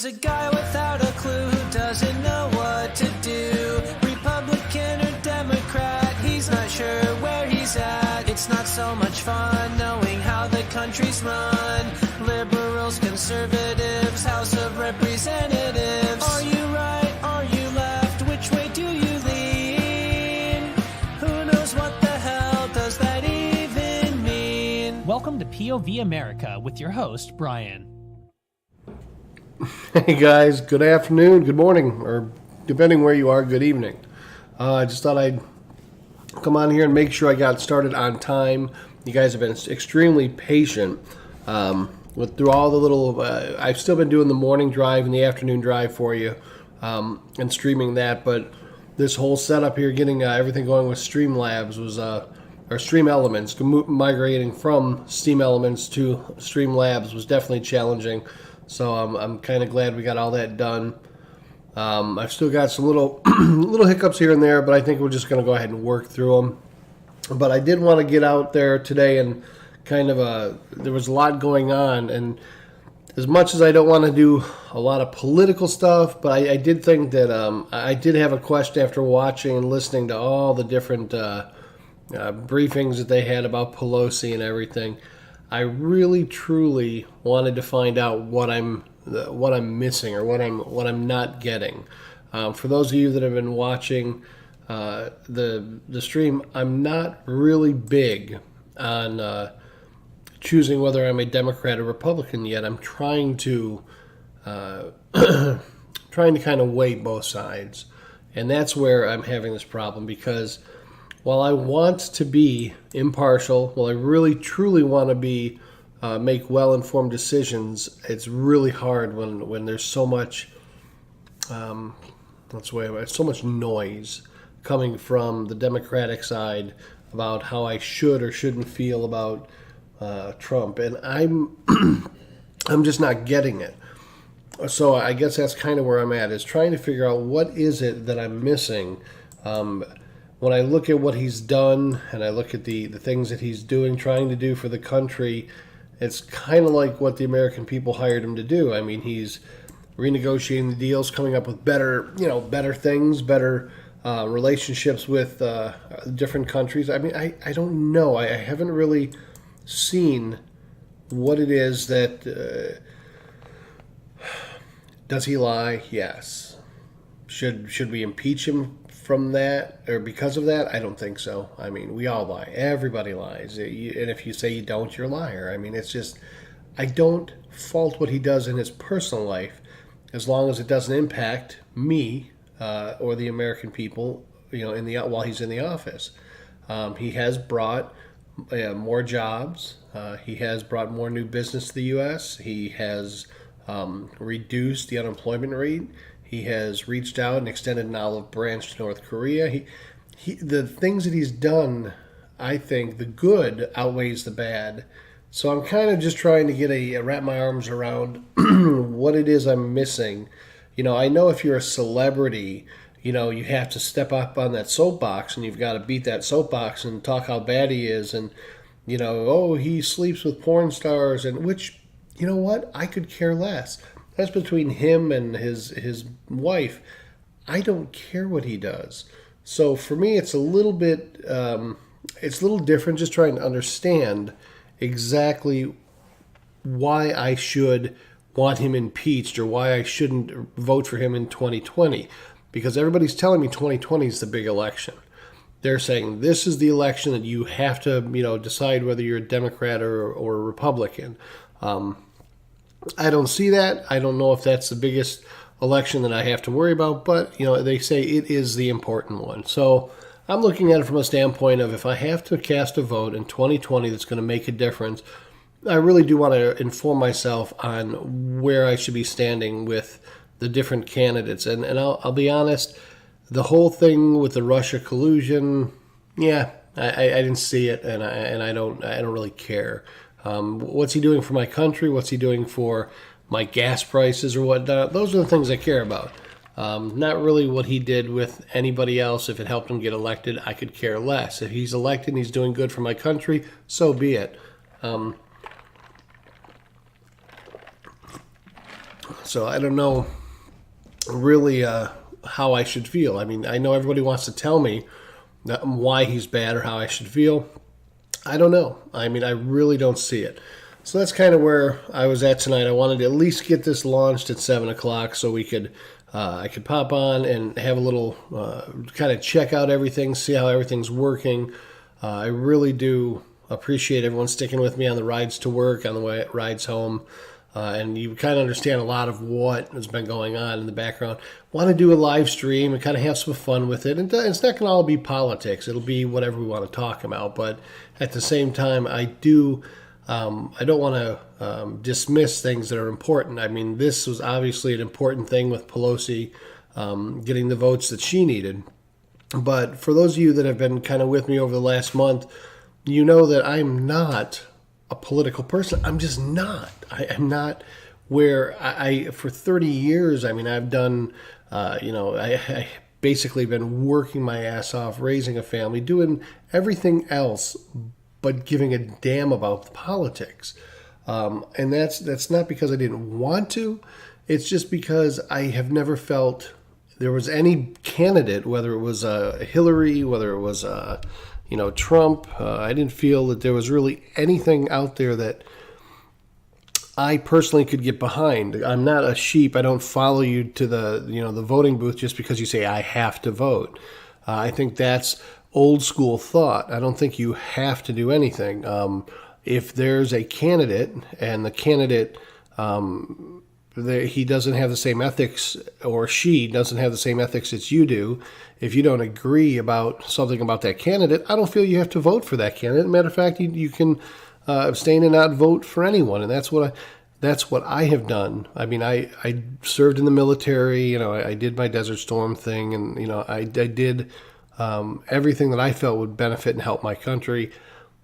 He's a guy without a clue who doesn't know what to do. Republican or Democrat, he's not sure where he's at. It's not so much fun knowing how the country's run. Liberals, conservatives, House of Representatives. Are you right? Are you left? Which way do you lean? Who knows what the hell does that even mean? Welcome to POV America with your host, Brian. Hey guys, good afternoon, good morning, or depending where you are, good evening. I just thought I'd come on here and make sure I got started on time. You guys have been extremely patient through all the little. I've still been doing the morning drive and the afternoon drive for you and streaming that, but this whole setup here, getting everything going with Streamlabs was, or Stream Elements, migrating from Steam Elements to Streamlabs was definitely challenging. So I'm kind of glad we got all that done. I've still got some little hiccups here and there, but I think we're just going to go ahead and work through them. But I did want to get out there today and kind of there was a lot going on, and as much as I don't want to do a lot of political stuff, but I did think that I did have a question after watching and listening to all the different briefings that they had about Pelosi and everything. I really, truly wanted to find out what I'm missing or what I'm not getting. For those of you that have been watching the stream, I'm not really big on choosing whether I'm a Democrat or Republican yet. I'm trying to kind of weigh both sides, and that's where I'm having this problem because. While I want to be impartial, while I really truly want to be make well-informed decisions, it's really hard when there's so much so much noise coming from the Democratic side about how I should or shouldn't feel about Trump, and I'm just not getting it. So I guess that's kind of where I'm at, is trying to figure out what is it that I'm missing. When I look at what he's done and I look at the things that he's trying to do for the country, it's kind of like what the American people hired him to do. I mean, he's renegotiating the deals, coming up with better things, better relationships with different countries. I mean, I don't know. I haven't really seen what it is that... does he lie? Yes. Should we impeach him from that or because of that? I don't think so. I mean, we all lie. Everybody lies. And if you say you don't, you're a liar. I mean, it's just, I don't fault what he does in his personal life as long as it doesn't impact me or the American people, while he's in the office. He has brought more jobs. He has brought more new business to the U.S. He has reduced the unemployment rate. He has reached out and extended an olive branch to North Korea. The things that he's done, I think the good outweighs the bad. So I'm kind of just trying to wrap my arms around what it is I'm missing. I know if you're a celebrity, you have to step up on that soapbox and you've got to beat that soapbox and talk how bad he is. And, he sleeps with porn stars, and which, you know what? I could care less. That's between him and his wife. I don't care what he does. So for me, it's a little bit, it's a little different. Just trying to understand exactly why I should want him impeached or why I shouldn't vote for him in 2020. Because everybody's telling me 2020 is the big election. They're saying this is the election that you have to, decide whether you're a Democrat or a Republican. I don't see that. I don't know if that's the biggest election that I have to worry about, but, they say it is the important one. So I'm looking at it from a standpoint of if I have to cast a vote in 2020 that's going to make a difference, I really do want to inform myself on where I should be standing with the different candidates. And I'll be honest, the whole thing with the Russia collusion, I didn't see it, and I don't really care. What's he doing for my country? What's he doing for my gas prices or whatnot? Those are the things I care about. Not really what he did with anybody else. If it helped him get elected, I could care less. If he's elected and he's doing good for my country, so be it. So I don't know really how I should feel. I mean, I know everybody wants to tell me why he's bad or how I should feel. I don't know. I mean, I really don't see it. So that's kind of where I was at tonight. I wanted to at least get this launched at 7 o'clock so we could, I could pop on and have a little kind of check out everything, see how everything's working. I really do appreciate everyone sticking with me on the rides to work, on the rides home. And you kind of understand a lot of what has been going on in the background. Want to do a live stream and kind of have some fun with it. And it's not going to all be politics. It'll be whatever we want to talk about. But at the same time, I don't want to dismiss things that are important. I mean, this was obviously an important thing with Pelosi getting the votes that she needed. But for those of you that have been kind of with me over the last month, you know that I'm not a political person. I'm just not. I'm not where I for 30 years, I mean, I've done, I basically been working my ass off, raising a family, doing everything else but giving a damn about the politics. And that's not because I didn't want to. It's just because I have never felt there was any candidate, whether it was Hillary, whether it was Trump. I didn't feel that there was really anything out there that I personally could get behind. I'm not a sheep. I don't follow you to the voting booth just because you say I have to vote. I think that's old school thought. I don't think you have to do anything. If there's a candidate and the candidate he doesn't have the same ethics, or she doesn't have the same ethics as you do, if you don't agree about something about that candidate, I don't feel you have to vote for that candidate. Matter of fact, you can abstain and not vote for anyone, and that's what I have done. I mean, I served in the military. I did my Desert Storm thing, and I did everything that I felt would benefit and help my country,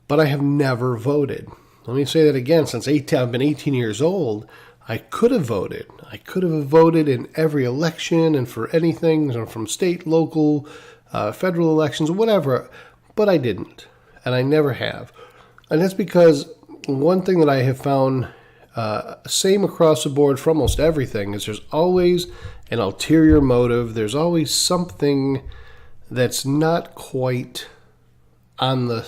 but I have never voted. Let me say that again. Since I've been 18 years old, I could have voted. I could have voted in every election and for anything from state, local, federal elections, whatever, but I didn't, and I never have. And that's because one thing that I have found same across the board for almost everything is there's always an ulterior motive. There's always something that's not quite on the,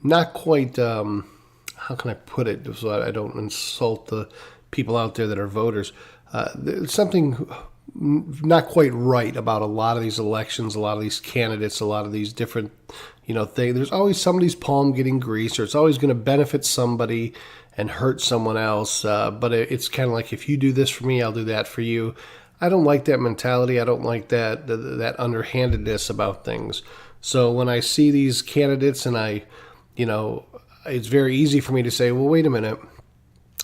not quite, how can I put it so I don't insult the people out there that are voters? There's something not quite right about a lot of these elections, a lot of these candidates, a lot of these different, things. There's always somebody's palm getting greased, or it's always going to benefit somebody and hurt someone else. But it's kind of like, if you do this for me, I'll do that for you. I don't like that mentality. I don't like that underhandedness about things. So when I see these candidates and it's very easy for me to say, well, wait a minute.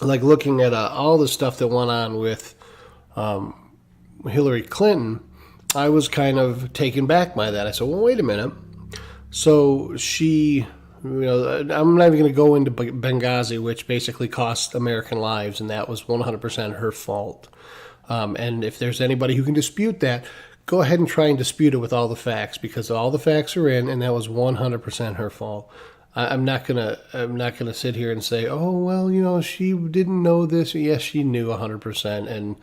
Like looking at all the stuff that went on with Hillary Clinton, I was kind of taken back by that. I said, well, wait a minute. So she, I'm not even going to go into Benghazi, which basically cost American lives, and that was 100% her fault. And if there's anybody who can dispute that, go ahead and try and dispute it with all the facts, because all the facts are in, and that was 100% her fault. I'm not gonna sit here and say, oh well, she didn't know this. Yes, she knew 100%, and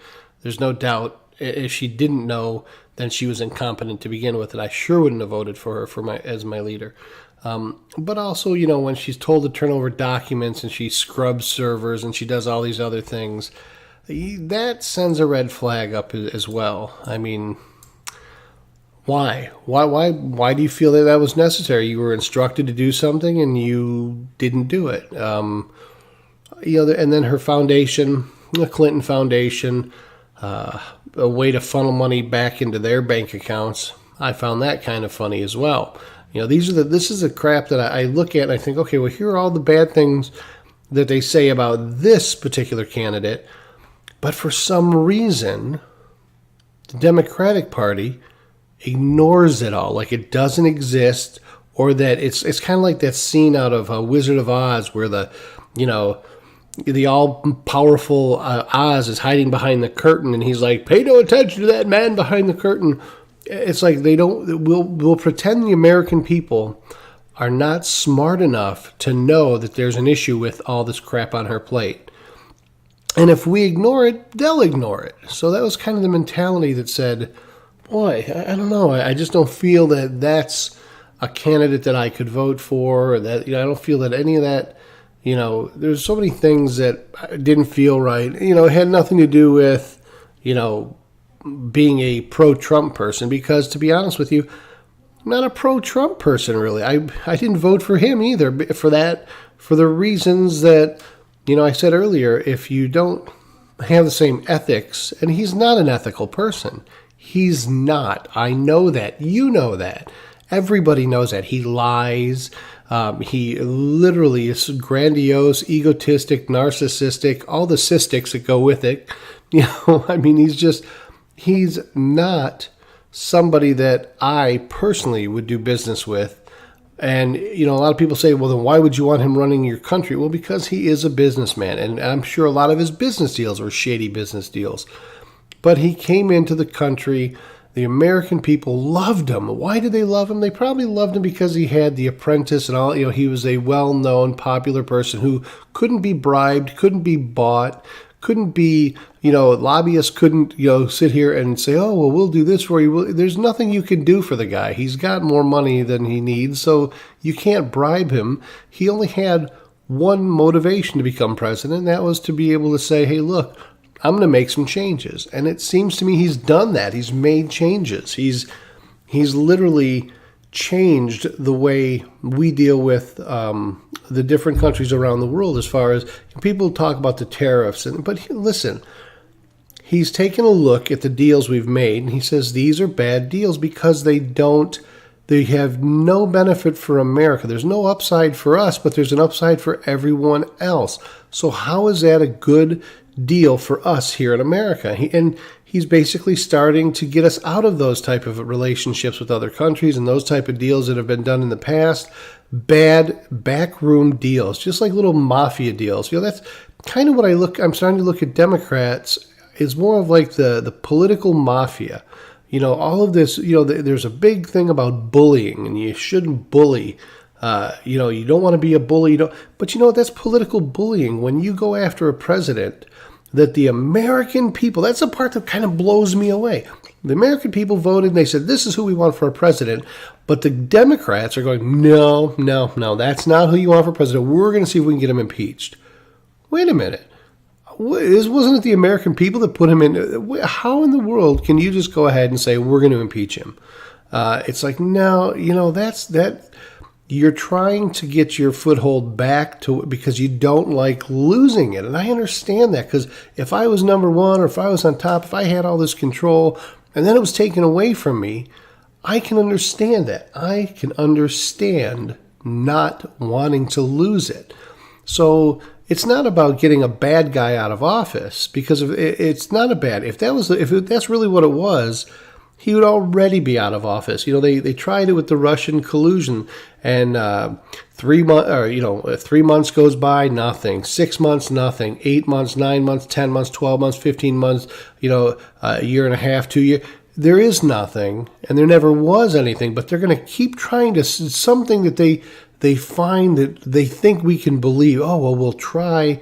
there's no doubt if she didn't know, then she was incompetent to begin with, and I sure wouldn't have voted for her as my leader. But also, when she's told to turn over documents and she scrubs servers and she does all these other things, that sends a red flag up as well. I mean, why? Why do you feel that was necessary? You were instructed to do something and you didn't do it. And then her foundation, the Clinton Foundation, a way to funnel money back into their bank accounts. I found that kind of funny as well. This is the crap that I look at and I think, okay, well, here are all the bad things that they say about this particular candidate, but for some reason, the Democratic Party ignores it all, like it doesn't exist, or that it's kind of like that scene out of Wizard of Oz where the all-powerful Oz is hiding behind the curtain, and he's like, pay no attention to that man behind the curtain. It's like we'll pretend the American people are not smart enough to know that there's an issue with all this crap on her plate. And if we ignore it, they'll ignore it. So that was kind of the mentality that said, boy, I don't know. I just don't feel that that's a candidate that I could vote for, or that, I don't feel that any of that, there's so many things that didn't feel right. It had nothing to do with, being a pro-Trump person, because to be honest with you, I'm not a pro-Trump person, really. I didn't vote for him either for the reasons that, I said earlier. If you don't have the same ethics, and he's not an ethical person. He's not. I know that. You know that. Everybody knows that. He lies. He literally is grandiose, egotistic, narcissistic, all the cystics that go with it. He's not somebody that I personally would do business with. And, a lot of people say, well, then why would you want him running your country? Well, because he is a businessman. And I'm sure a lot of his business deals were shady business deals. But he came into the country. The American people loved him. Why did they love him? They probably loved him because he had The Apprentice and all. He was a well-known, popular person who couldn't be bribed, couldn't be bought, couldn't be, lobbyists couldn't, sit here and say, oh, well, we'll do this for you. There's nothing you can do for the guy. He's got more money than he needs, so you can't bribe him. He only had one motivation to become president, and that was to be able to say, hey, look, I'm going to make some changes. And it seems to me he's done that. He's made changes. He's literally changed the way we deal with the different countries around the world, as far as people talk about the tariffs. But listen, he's taken a look at the deals we've made, and he says these are bad deals because they have no benefit for America. There's no upside for us, but there's an upside for everyone else. So how is that a good deal for us here in America? He's basically starting to get us out of those type of relationships with other countries and those type of deals that have been done in the past. Bad backroom deals, just like little mafia deals. That's kind of what I'm starting to look at Democrats is more of like the political mafia. All of this, there's a big thing about bullying, and you shouldn't bully. You don't want to be a bully. But that's political bullying. When you go after a president that the American people, that's the part that kind of blows me away. The American people voted, and they said, this is who we want for a president. But the Democrats are going, no, that's not who you want for president. We're going to see if we can get him impeached. Wait a minute. Wasn't it the American people that put him in? How in the world can you just go ahead and say, we're going to impeach him? It's like, no, that. You're trying to get your foothold back to because you don't like losing it. And I understand that, because if I was number one, or if I was on top, if I had all this control and then it was taken away from me, I can understand that. I can understand not wanting to lose it. So it's not about getting a bad guy out of office, because it's not a bad. If that's really what it was, he would already be out of office. They tried it with the Russian collusion, and 3 months goes by, nothing. 6 months, nothing. 8 months, 9 months, 10 months, 12 months, 15 months. A year and a half, 2 years. There is nothing, and there never was anything. But they're going to keep trying to something that they find that they think we can believe. Oh well, we'll try,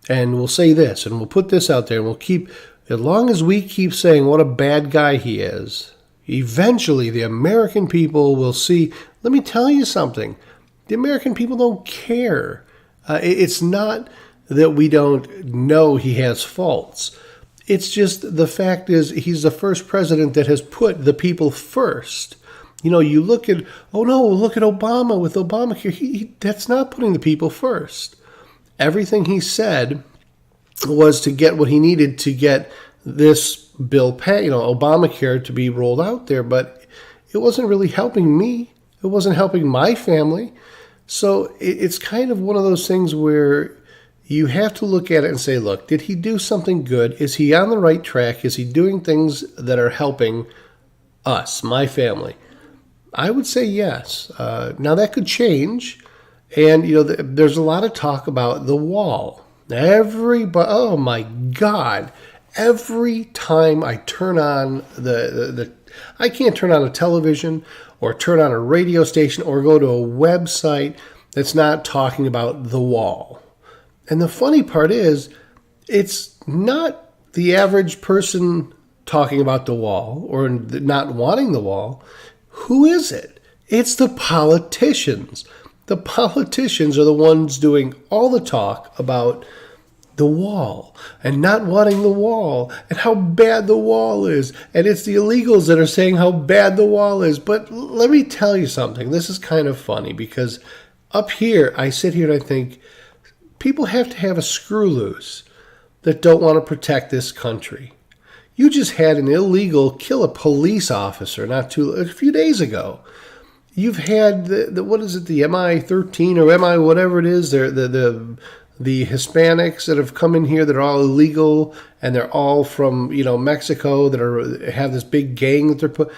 and we'll say this, and we'll put this out there, and we'll keep. As long as we keep saying what a bad guy he is, eventually the American people will see. Let me tell you something. The American people don't care. It's not that we don't know he has faults. It's just the fact is he's the first president that has put the people first. You look at, look at Obama with Obamacare. That's not putting the people first. Everything he said was to get what he needed to get this bill passed, Obamacare to be rolled out there, but it wasn't really helping me. It wasn't helping my family. So it's kind of one of those things where you have to look at it and say, look, did he do something good? Is he on the right track? Is he doing things that are helping us, my family? I would say yes. Now that could change. And, there's a lot of talk about the wall. Everybody, oh my God, every time I turn on I can't turn on a television or turn on a radio station or go to a website that's not talking about the wall. And the funny part is, it's not the average person talking about the wall or not wanting the wall. Who is it? It's the politicians. The politicians are the ones doing all the talk about the wall and not wanting the wall and how bad the wall is. And it's the illegals that are saying how bad the wall is. But let me tell you something. This is kind of funny because up here, I sit here and I think people have to have a screw loose that don't want to protect this country. You just had an illegal kill a police officer a few days ago. You've had the what is it, the MI-13 or MI whatever it is, the Hispanics that have come in here that are all illegal and they're all from Mexico that have this big gang that they're put.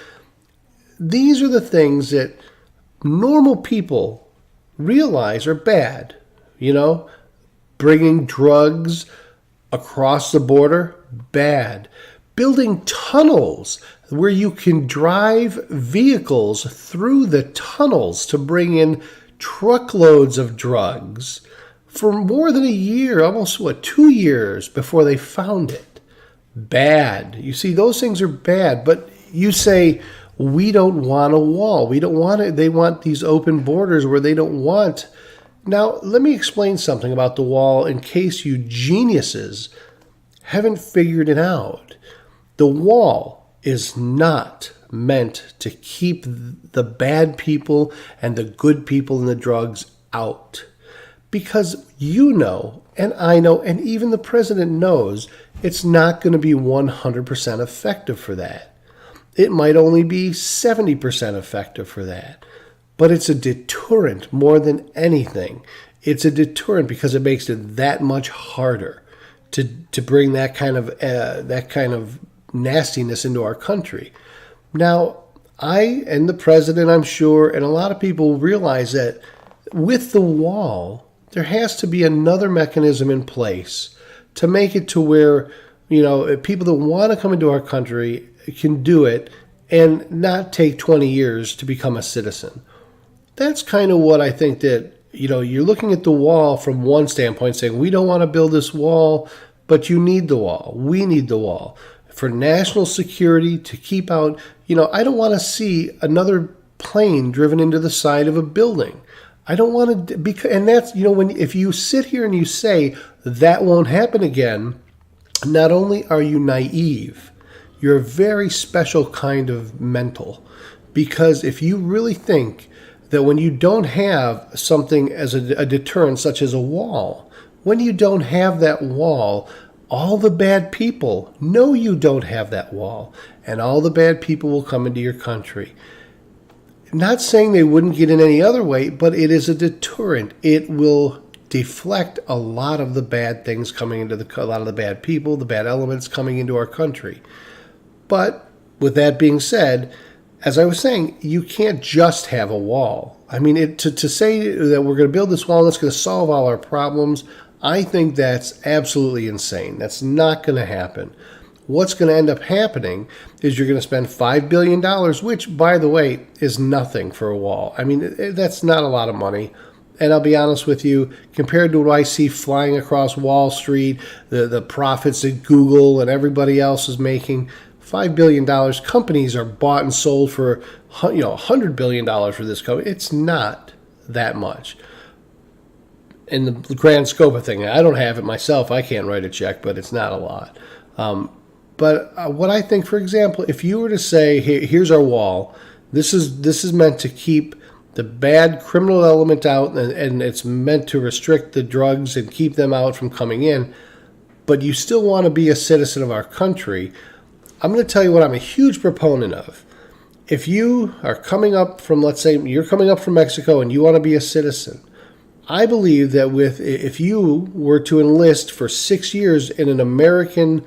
These are the things that normal people realize are bad. Bringing drugs across the border, bad. Building tunnels where you can drive vehicles through the tunnels to bring in truckloads of drugs for more than a year, almost 2 years before they found it. Bad. You see, those things are bad, but you say, we don't want a wall. We don't want it. They want these open borders where they don't want. Now, let me explain something about the wall in case you geniuses haven't figured it out. The wall is not meant to keep the bad people and the good people and the drugs out. Because and I know, and even the president knows, it's not going to be 100% effective for that. It might only be 70% effective for that. But it's a deterrent more than anything. It's a deterrent because it makes it that much harder to bring that kind of nastiness into our country. Now, I and the president, I'm sure, and a lot of people realize that with the wall, there has to be another mechanism in place to make it to where, people that want to come into our country can do it and not take 20 years to become a citizen. That's kind of what I think that, you're looking at the wall from one standpoint saying, we don't want to build this wall, but you need the wall. We need the wall for national security to keep out. I don't want to see another plane driven into the side of a building. I don't want to, and that's, if you sit here and you say that won't happen again, not only are you naive, you're a very special kind of mental. Because if you really think that when you don't have something as a deterrent, such as a wall, when you don't have that wall, all the bad people know you don't have that wall, and all the bad people will come into your country. Not saying they wouldn't get in any other way, but it is a deterrent. It will deflect a lot of the bad things coming into a lot of the bad people, the bad elements coming into our country. But with that being said, as I was saying, you can't just have a wall. I mean, to say that we're going to build this wall and it's going to solve all our problems, I think that's absolutely insane. That's not going to happen. What's going to end up happening is you're going to spend $5 billion, which, by the way, is nothing for a wall. I mean, that's not a lot of money. And I'll be honest with you, compared to what I see flying across Wall Street, the profits that Google and everybody else is making, $5 billion, companies are bought and sold for $100 billion for this company. It's not that much. In the grand scope of things, I don't have it myself. I can't write a check, but it's not a lot. But what I think, for example, if you were to say, here's our wall, this is meant to keep the bad criminal element out, and it's meant to restrict the drugs and keep them out from coming in, but you still want to be a citizen of our country, I'm going to tell you what I'm a huge proponent of. If you are coming up from, let's say, you're coming up from Mexico and you want to be a citizen, I believe that if you were to enlist for 6 years in an American,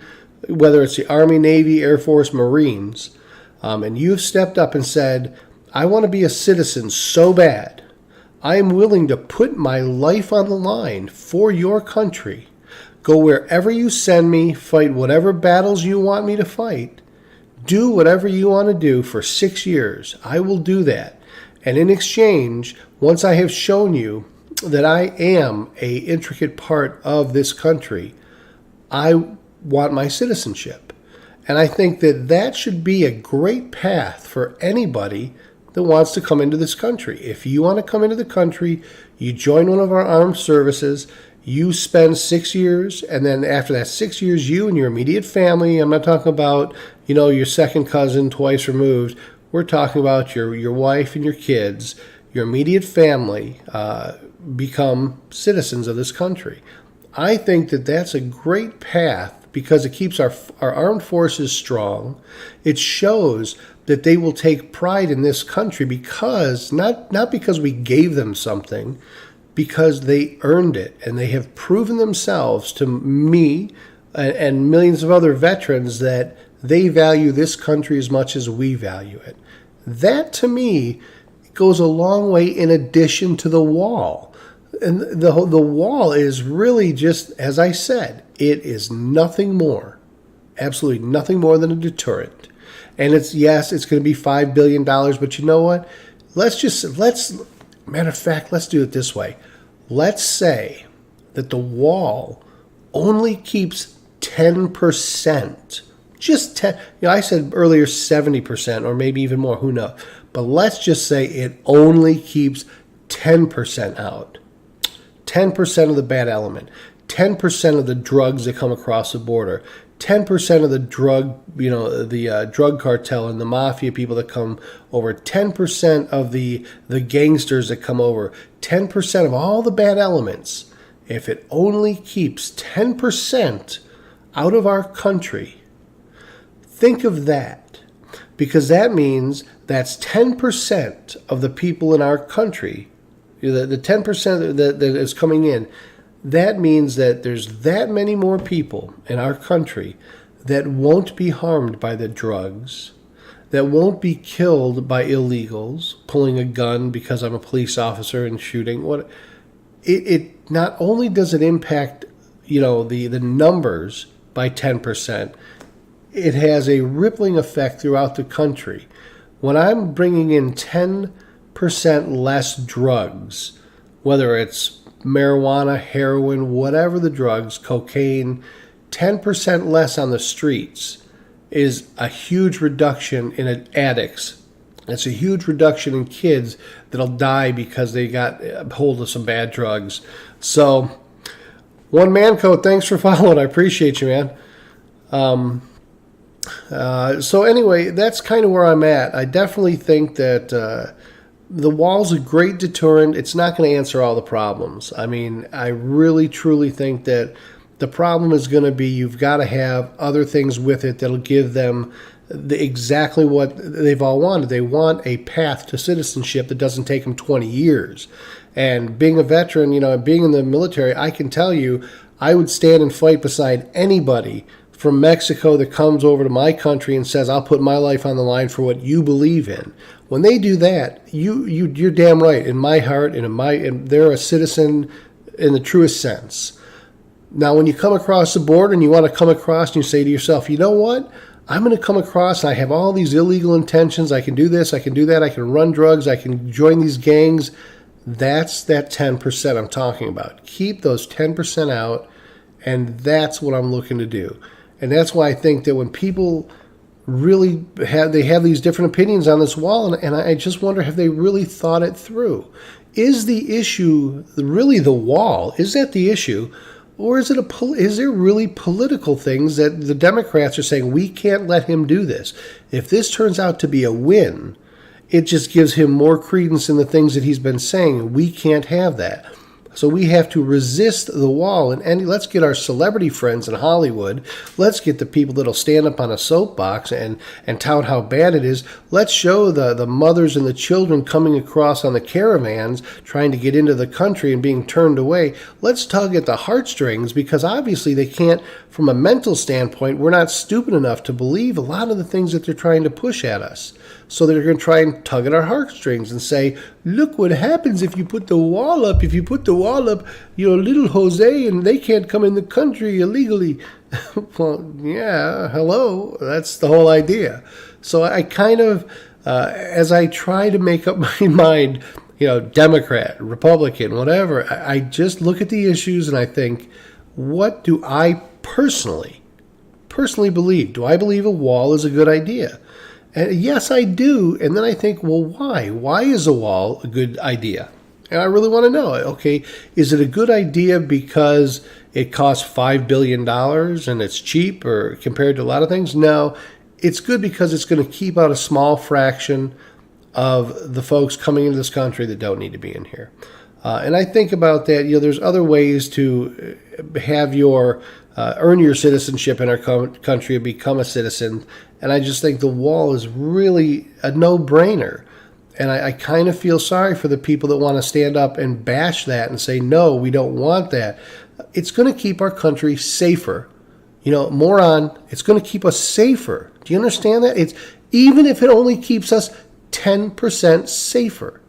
whether it's the Army, Navy, Air Force, Marines, and you've stepped up and said, I want to be a citizen so bad, I am willing to put my life on the line for your country, go wherever you send me, fight whatever battles you want me to fight, do whatever you want to do for 6 years, I will do that. And in exchange, once I have shown you that I am an intricate part of this country, I want my citizenship. And I think that that should be a great path for anybody that wants to come into this country. If you want to come into the country, you join one of our armed services, you spend 6 years, and then after that 6 years, you and your immediate family, I'm not talking about, your second cousin twice removed, we're talking about your wife and your kids, your immediate family become citizens of this country. I think that that's a great path because it keeps our armed forces strong. It shows that they will take pride in this country because, not because we gave them something, because they earned it, and they have proven themselves to me and millions of other veterans that they value this country as much as we value it. That, to me, goes a long way in addition to the wall. And the wall is really just, as I said, it is nothing more, absolutely nothing more than a deterrent. And it's going to be $5 billion, but you know what? Matter of fact, let's do it this way. Let's say that the wall only keeps 10%. Just 10. I said earlier 70% or maybe even more, who knows. But let's just say it only keeps 10% out. 10% of the bad element. 10% of the drugs that come across the border. 10% of the drug cartel and the mafia people that come over, 10% of the gangsters that come over, 10% of all the bad elements. If it only keeps 10% out of our country, think of that, because that means that's 10% of the people in our country, the 10% that is coming in. That means that there's that many more people in our country that won't be harmed by the drugs, that won't be killed by illegals, pulling a gun because I'm a police officer and shooting. It not only does it impact, the numbers by 10%, it has a rippling effect throughout the country. When I'm bringing in 10% less drugs, whether it's marijuana, heroin, whatever the drugs, cocaine, 10% less on the streets is a huge reduction in addicts. It's a huge reduction in kids that'll die because they got hold of some bad drugs. So, One Man Code, thanks for following. I appreciate you, man. So anyway, that's kind of where I'm at. I definitely think that the wall's a great deterrent. It's not going to answer all the problems. I mean, I really, truly think that the problem is going to be you've got to have other things with it that'll give them exactly what they've all wanted. They want a path to citizenship that doesn't take them 20 years. And being a veteran, being in the military, I can tell you, I would stand and fight beside anybody from Mexico that comes over to my country and says, I'll put my life on the line for what you believe in. When they do that, you're damn right. In my heart, and they're a citizen in the truest sense. Now, when you come across the border and you want to come across and you say to yourself, you know what? I'm going to come across and I have all these illegal intentions. I can do this. I can do that. I can run drugs. I can join these gangs. That's that 10% I'm talking about. Keep those 10% out, and that's what I'm looking to do. And that's why I think that when people really have these different opinions on this wall, and I just wonder, have they really thought it through? Is the issue really the wall? Is that the issue? Or is there really political things that the Democrats are saying, we can't let him do this? If this turns out to be a win, it just gives him more credence in the things that he's been saying. We can't have that. So we have to resist the wall, and let's get our celebrity friends in Hollywood. Let's get the people that'll stand up on a soapbox and tout how bad it is. Let's show the mothers and the children coming across on the caravans trying to get into the country and being turned away. Let's tug at the heartstrings, because obviously they can't, from a mental standpoint, we're not stupid enough to believe a lot of the things that they're trying to push at us. So they're going to try and tug at our heartstrings and say, look what happens if you put the wall up. If you put the wall up, little Jose, and they can't come in the country illegally. Well, yeah, hello. That's the whole idea. So I kind of, as I try to make up my mind, Democrat, Republican, whatever, I just look at the issues and I think, what do I personally believe, do I believe a wall is a good idea? And yes, I do. And then I think, well, why? Why is a wall a good idea? And I really want to know, okay, is it a good idea because it costs $5 billion and it's cheap or compared to a lot of things? No, it's good because it's going to keep out a small fraction of the folks coming into this country that don't need to be in here. And I think about that, there's other ways to have your earn your citizenship in our country and become a citizen. And I just think the wall is really a no-brainer. And I kind of feel sorry for the people that want to stand up and bash that and say, no, we don't want that. It's going to keep our country safer. Moron, it's going to keep us safer. Do you understand that? It's even if it only keeps us 10% safer.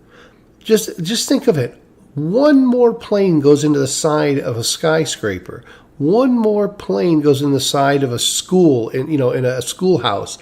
Just think of it. One more plane goes into the side of a skyscraper. One more plane goes in the side of a school, in a schoolhouse.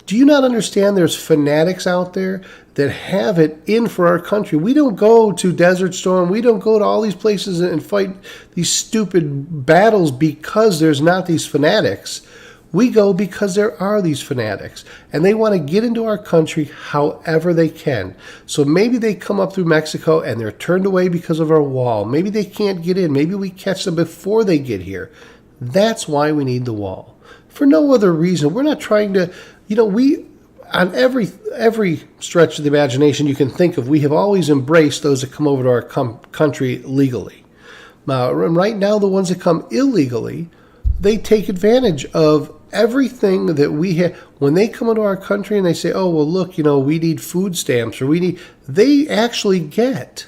Do you not understand there's fanatics out there that have it in for our country? We don't go to Desert Storm. We don't go to all these places and fight these stupid battles because there's not these fanatics. We go because there are these fanatics, and they want to get into our country however they can. So maybe they come up through Mexico and they're turned away because of our wall. Maybe they can't get in. Maybe we catch them before they get here. That's why we need the wall. For no other reason. We're not trying to, we, on every stretch of the imagination you can think of, we have always embraced those that come over to our country legally. Now, right now, the ones that come illegally, they take advantage of everything that we have. When they come into our country and they say, oh, well, look, we need food stamps, or they actually get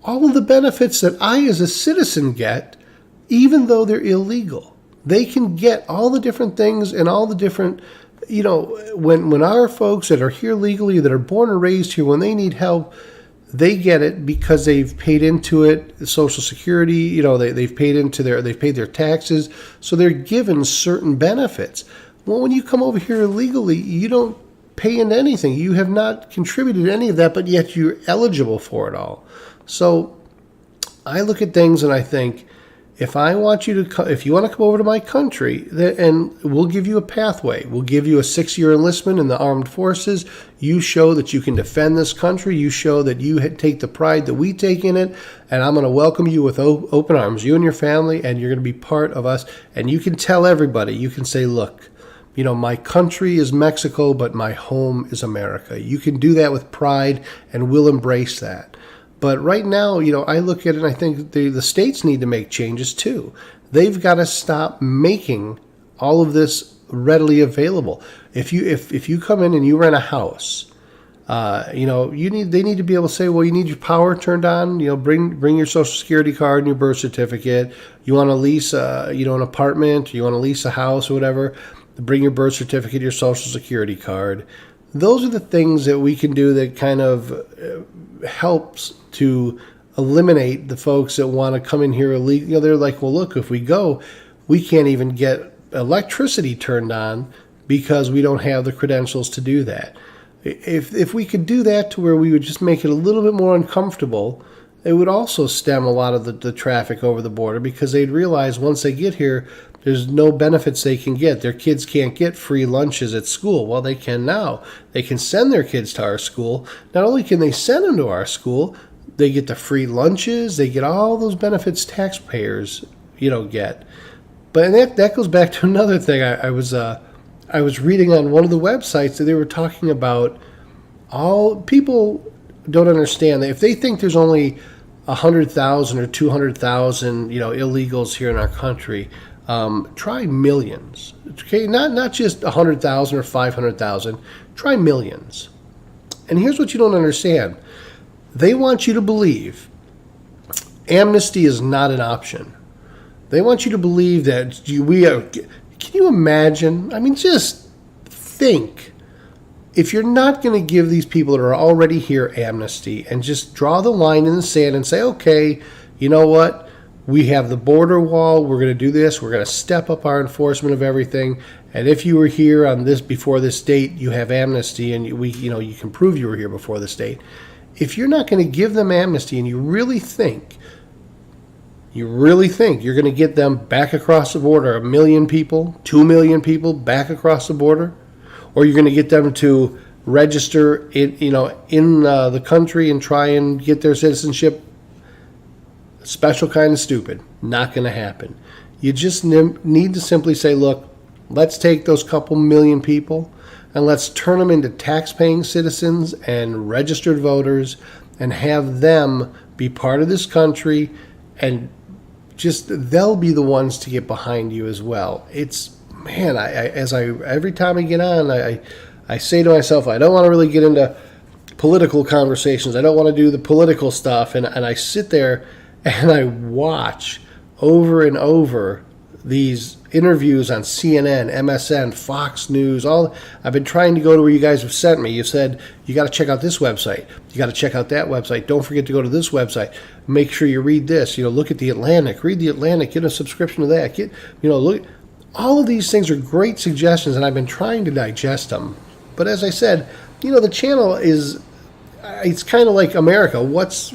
all of the benefits that I as a citizen get, even though they're illegal. They can get all the different things and all the different, when our folks that are here legally, that are born and raised here, when they need help, they get it because they've paid into it, Social Security, they've paid their taxes, so they're given certain benefits. Well, when you come over here illegally, you don't pay into anything. You have not contributed to any of that, but yet you're eligible for it all. So I look at things and I think, if you want to come over to my country, and we'll give you a pathway. We'll give you a 6-year enlistment in the armed forces. You show that you can defend this country. You show that you take the pride that we take in it. And I'm going to welcome you with open arms, you and your family, and you're going to be part of us. And you can tell everybody, you can say, look, my country is Mexico, but my home is America. You can do that with pride, and we'll embrace that. But right now, I look at it and I think the states need to make changes too. They've got to stop making all of this readily available. If you come in and you rent a house, they need to be able to say, well, you need your power turned on. Bring your Social Security card and your birth certificate. You want to lease, an apartment. You want to lease a house or whatever. Bring your birth certificate, your Social Security card. Those are the things that we can do that kind of helps to eliminate the folks that want to come in here illegally. They're like, well, look, if we go, we can't even get electricity turned on because we don't have the credentials to do that. If we could do that to where we would just make it a little bit more uncomfortable, it would also stem a lot of the traffic over the border, because they'd realize once they get here, there's no benefits they can get. Their kids can't get free lunches at school. Well, they can now. They can send their kids to our school. Not only can they send them to our school, they get the free lunches. They get all those benefits taxpayers, get. But that goes back to another thing. I was reading on one of the websites that they were talking about. All people don't understand that if they think there's only 100,000 or 200,000, illegals here in our country. Try millions. Okay, not just 100,000 or 500,000. Try millions. And here's what you don't understand. They want you to believe amnesty is not an option. They want you to believe that we are. Can you imagine? I mean, just think. If you're not going to give these people that are already here amnesty and just draw the line in the sand and say, okay, you know what? We have the border wall. We're going to do this. We're going to step up our enforcement of everything. And if you were here on this before this date, you have amnesty, and you can prove you were here before this date. If you're not going to give them amnesty, and you really think You really think you're going to get them back across the border, 1 million people, 2 million people back across the border? Or you're going to get them to register in the country and try and get their citizenship? Special kind of stupid. Not going to happen. You just need to simply say, look, let's take those couple million people and let's turn them into tax-paying citizens and registered voters and have them be part of this country, and just they'll be the ones to get behind you as well. It's, man, every time I get on, I say to myself, I don't want to really get into political conversations. I don't want to do the political stuff. And I sit there and I watch over and over these interviews on CNN, MSN, Fox News. I've been trying to go to where you guys have sent me. You've said, you got to check out this website. You got to check out that website. Don't forget to go to this website. Make sure you read this. Look at The Atlantic. Read The Atlantic. Get a subscription to that. Look. All of these things are great suggestions, and I've been trying to digest them. But as I said, the channel it's kind of like America. What's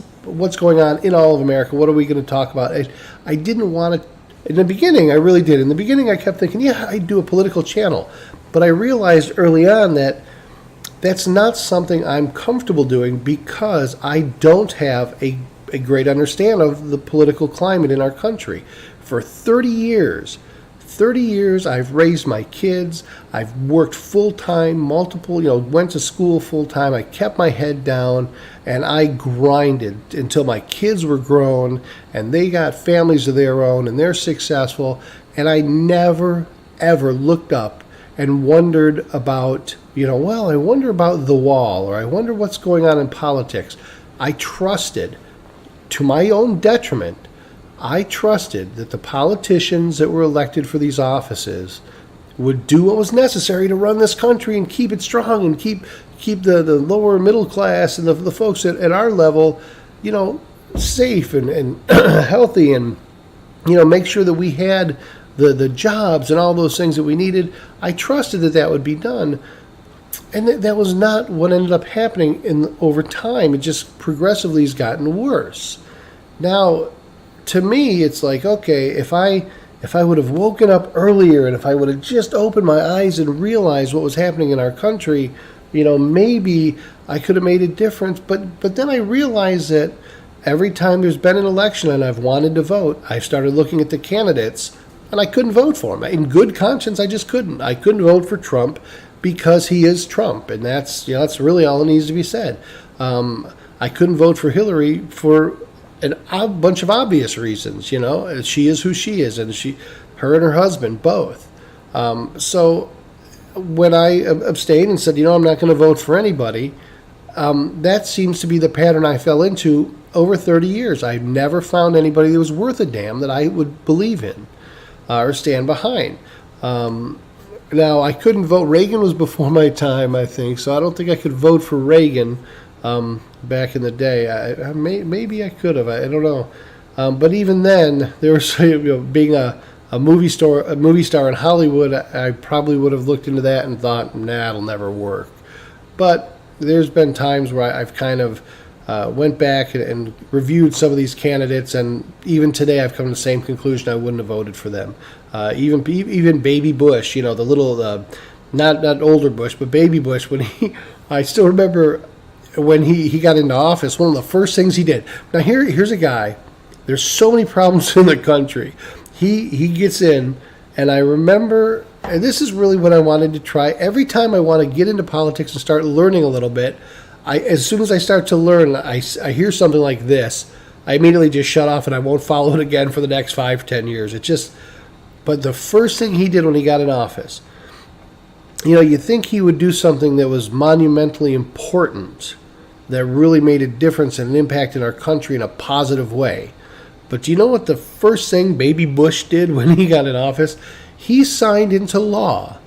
going on in all of America? What are we going to talk about? I didn't want to. In the beginning, I really did. In the beginning, I kept thinking, yeah, I'd do a political channel. But I realized early on that that's not something I'm comfortable doing because I don't have a great understanding of the political climate in our country. For 30 years, I've raised my kids. I've worked full-time, went to school full-time. I kept my head down, and I grinded until my kids were grown, and they got families of their own, and they're successful. And I never, ever looked up and wondered about, I wonder about the wall, or I wonder what's going on in politics. I trusted, to my own detriment, I trusted that the politicians that were elected for these offices would do what was necessary to run this country and keep it strong and keep the lower middle class and the folks at our level, safe and healthy, and make sure that we had the jobs and all those things that we needed. I trusted that would be done, and that was not what ended up happening over time. It just progressively has gotten worse. Now, to me, it's like, okay, if I would have woken up earlier and if I would have just opened my eyes and realized what was happening in our country, maybe I could have made a difference. But then I realized that every time there's been an election and I've wanted to vote, I started looking at the candidates and I couldn't vote for them. In good conscience, I just couldn't. I couldn't vote for Trump because he is Trump, and that's really all that needs to be said. I couldn't vote for Hillary for a bunch of obvious reasons. She is who she is, and her and her husband both. So when I abstained and said, I'm not going to vote for anybody, that seems to be the pattern I fell into over 30 years. I've never found anybody that was worth a damn that I would believe in or stand behind. Now, I couldn't vote. Reagan was before my time, I think, so I don't think I could vote for Reagan back in the day. Maybe I could have. I don't know. But even then, there was being a movie star in Hollywood. I probably would have looked into that and thought, nah, it'll never work. But there's been times where I've kind of went back and reviewed some of these candidates, and even today I've come to the same conclusion. I wouldn't have voted for them. Even Baby Bush, the little not older Bush, but Baby Bush. I still remember when he got into office, one of the first things he did. Now here's a guy. There's so many problems in the country. He gets in, and I remember, and this is really what I wanted to try. Every time I want to get into politics and start learning a little bit, as soon as I start to learn, I hear something like this, I immediately just shut off and I won't follow it again for the next 5-10 years. But the first thing he did when he got in office, you think he would do something that was monumentally important, that really made a difference and an impact in our country in a positive way. But do you know what the first thing Baby Bush did when he got in office? He signed into law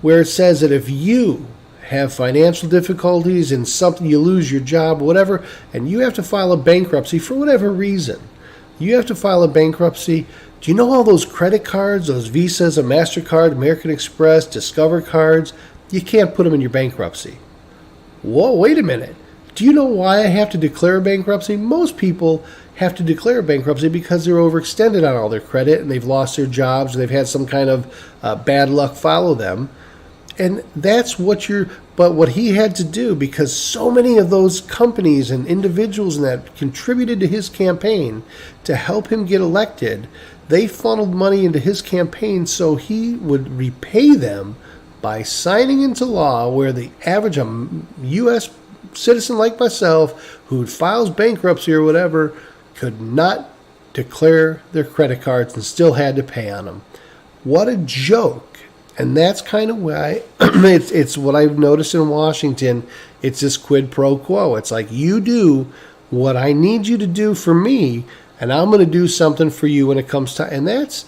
where it says that if you have financial difficulties and something, you lose your job, whatever, and you have to file a bankruptcy for whatever reason, you have to file a bankruptcy. Do you know all those credit cards, those Visas, a MasterCard, American Express, Discover cards? You can't put them in your bankruptcy. Whoa, wait a minute. Do you know why I have to declare bankruptcy? Most people have to declare bankruptcy because they're overextended on all their credit and they've lost their jobs, or they've had some kind of bad luck follow them. And that's but what he had to do, because so many of those companies and individuals that contributed to his campaign to help him get elected, they funneled money into his campaign so he would repay them by signing into law where the average U.S. citizen like myself who files bankruptcy or whatever could not declare their credit cards and still had to pay on them. What a joke. And that's kind of why it's what I've noticed in Washington. It's this quid pro quo. It's like, you do what I need you to do for me, and I'm going to do something for you when it comes to, and that's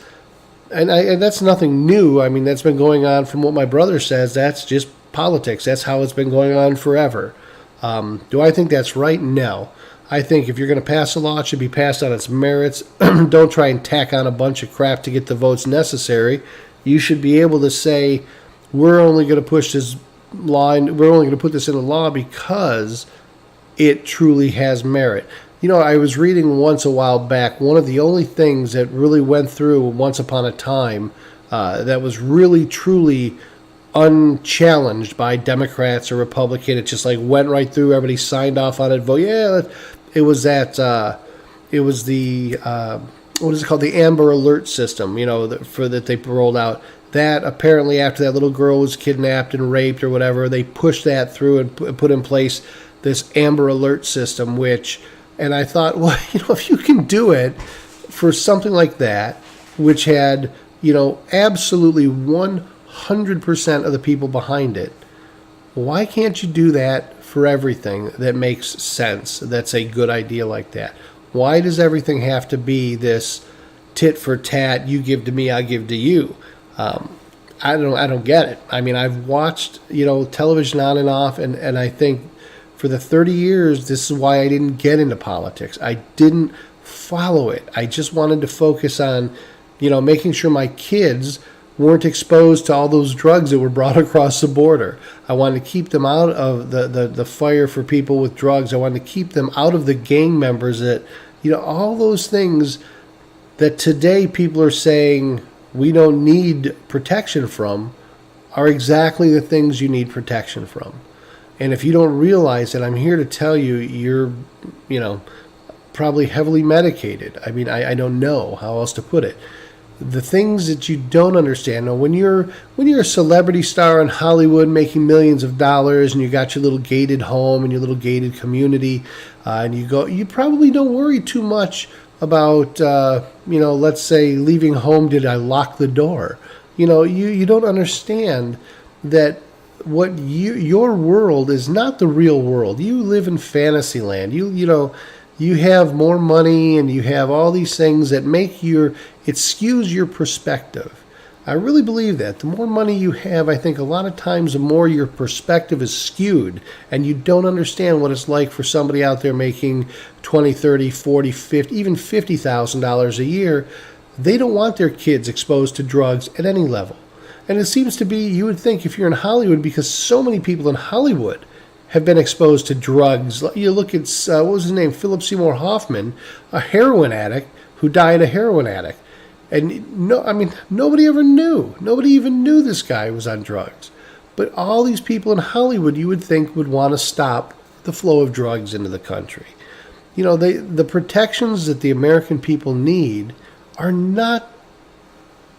nothing new. I mean, that's been going on from what my brother says. That's just politics. That's how it's been going on forever. Do I think that's right? No. I think if you're going to pass a law, it should be passed on its merits. Don't try and tack on a bunch of crap to get the votes necessary. You should be able to say, we're only going to push this line, we're only going to put this in the law because it truly has merit. You know, I was reading once a while back, one of the only things that really went through once upon a time that was really, truly unchallenged by Democrats or Republicans. It just like went right through, everybody signed off on it, vote, yeah, it was that, it was the, what is it called? The Amber Alert system, you know, that they rolled out. That apparently after that little girl was kidnapped and raped or whatever, they pushed that through and put in place this Amber Alert system, and I thought, well, you know, if you can do it for something like that, which had, you know, absolutely 100% of the people behind it, why can't you do that for everything that makes sense? That's a good idea like that. Why does everything have to be this tit for tat? You give to me, I give to you. I don't get it. I mean, I've watched, you know, television on and off, and I think for the 30 years, this is why I didn't get into politics. I didn't follow it. I just wanted to focus on, you know, making sure my kids weren't exposed to all those drugs that were brought across the border. I wanted to keep them out of the fire for people with drugs. I wanted to keep them out of the gang members that, you know, all those things that today people are saying we don't need protection from are exactly the things you need protection from. And if you don't realize it, I'm here to tell you, you're, you know, probably heavily medicated. I mean, I don't know how else to put it. The things that you don't understand. Now, when you're a celebrity star in Hollywood making millions of dollars and you got your little gated home and your little gated community, and you probably don't worry too much about, you know, let's say leaving home, did I lock the door? You know, you don't understand that your world is not the real world. You live in fantasy land. You know, you have more money and you have all these things that it skews your perspective. I really believe that. The more money you have, I think a lot of times the more your perspective is skewed and you don't understand what it's like for somebody out there making $20, $30, $40, $50, even $50,000 a year. They don't want their kids exposed to drugs at any level. And it seems to be, you would think if you're in Hollywood, because so many people in Hollywood have been exposed to drugs. You look at, what was his name, Philip Seymour Hoffman, a heroin addict who died a heroin addict. And no, I mean, nobody ever knew. Nobody even knew this guy was on drugs. But all these people in Hollywood, you would think, would want to stop the flow of drugs into the country. You know, the protections that the American people need are not,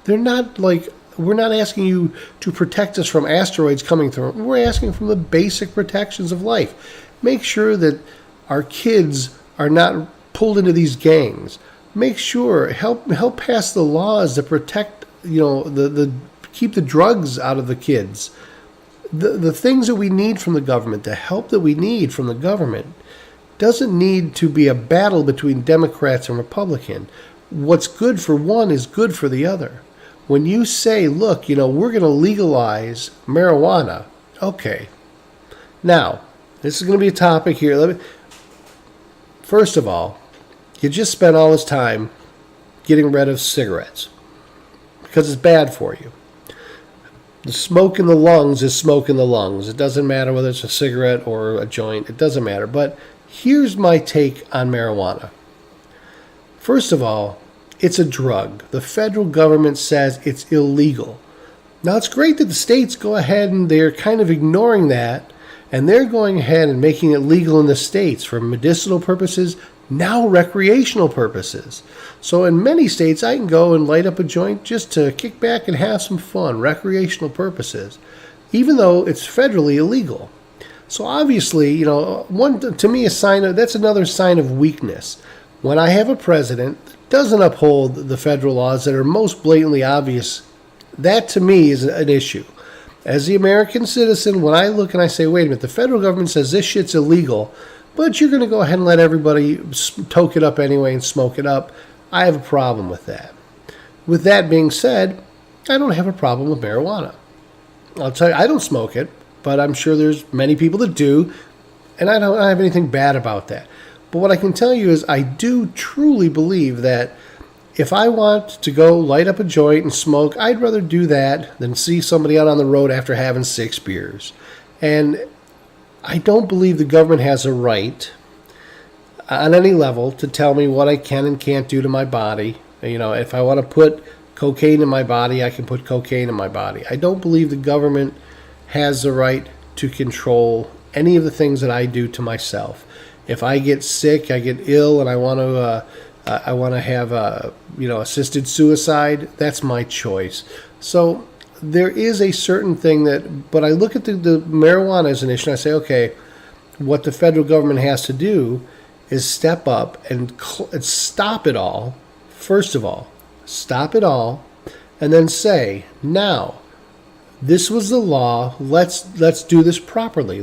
they're not like, we're not asking you to protect us from asteroids coming through. We're asking from the basic protections of life. Make sure that our kids are not pulled into these gangs. Make sure, help pass the laws that protect, you know, keep the drugs out of the kids. The things that we need from the government, the help that we need from the government, doesn't need to be a battle between Democrats and Republicans. What's good for one is good for the other. When you say, look, you know, we're going to legalize marijuana, okay. Now, this is going to be a topic here. First of all, you just spent all this time getting rid of cigarettes because it's bad for you. The smoke in the lungs is smoke in the lungs. It doesn't matter whether it's a cigarette or a joint. It doesn't matter. But here's my take on marijuana. First of all, it's a drug. The federal government says it's illegal. Now, it's great that the states go ahead and they're kind of ignoring that, and they're going ahead and making it legal in the states for medicinal purposes, now recreational purposes. So in many states, I can go and light up a joint just to kick back and have some fun, recreational purposes, even though it's federally illegal. So obviously, to me, that's another sign of weakness. When I have a president that doesn't uphold the federal laws that are most blatantly obvious, that to me is an issue. As the American citizen, when I look and I say, wait a minute, the federal government says this shit's illegal, but you're going to go ahead and let everybody toke it up anyway and smoke it up, I have a problem with that. With that being said, I don't have a problem with marijuana. I'll tell you, I don't smoke it, but I'm sure there's many people that do, and I don't have anything bad about that. But what I can tell you is I do truly believe that if I want to go light up a joint and smoke, I'd rather do that than see somebody out on the road after having 6 beers. And I don't believe the government has a right on any level to tell me what I can and can't do to my body. If I want to put cocaine in my body, I can put cocaine in my body. I don't believe the government has the right to control any of the things that I do to myself. If I get sick, I get ill, and I want to have assisted suicide, that's my choice. So there is a certain thing but I look at the marijuana as an issue and I say, okay, what the federal government has to do is step up and stop it all. First of all, stop it all, and then say, now, this was the law. Let's do this properly.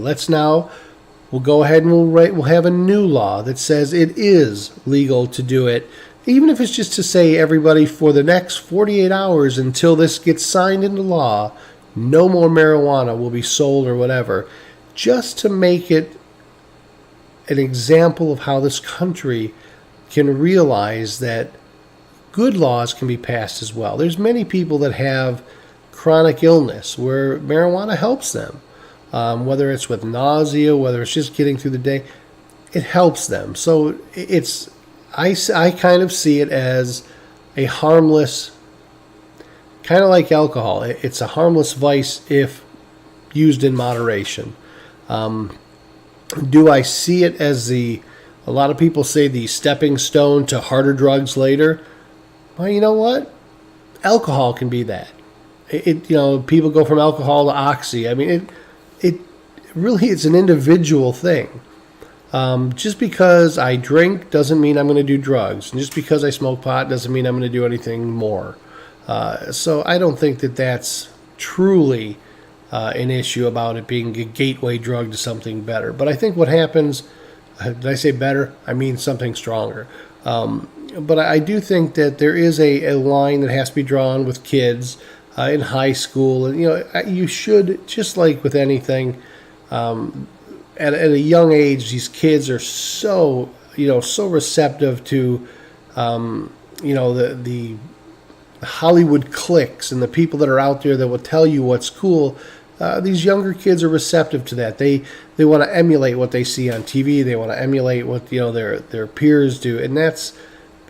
We'll go ahead and we'll have a new law that says it is legal to do it, even if it's just to say everybody for the next 48 hours until this gets signed into law, no more marijuana will be sold or whatever, just to make it an example of how this country can realize that good laws can be passed as well. There's many people that have chronic illness where marijuana helps them. Whether it's with nausea, whether it's just getting through the day, it helps them. So I kind of see it as a harmless, kind of like alcohol. It's a harmless vice if used in moderation. Do I see it as a lot of people say the stepping stone to harder drugs later? Well, you know what? Alcohol can be that. People go from alcohol to oxy. I mean, it really is an individual thing. Just because I drink doesn't mean I'm going to do drugs. And just because I smoke pot doesn't mean I'm going to do anything more. So I don't think that that's truly an issue about it being a gateway drug to something better. But I think what happens, did I say better? I mean something stronger. But I do think that there is a line that has to be drawn with kids in high school. And, you should, just like with anything, at a young age, these kids are so receptive to, the Hollywood cliques and the people that are out there that will tell you what's cool. These younger kids are receptive to that. They want to emulate what they see on TV. They want to emulate what their peers do, and that's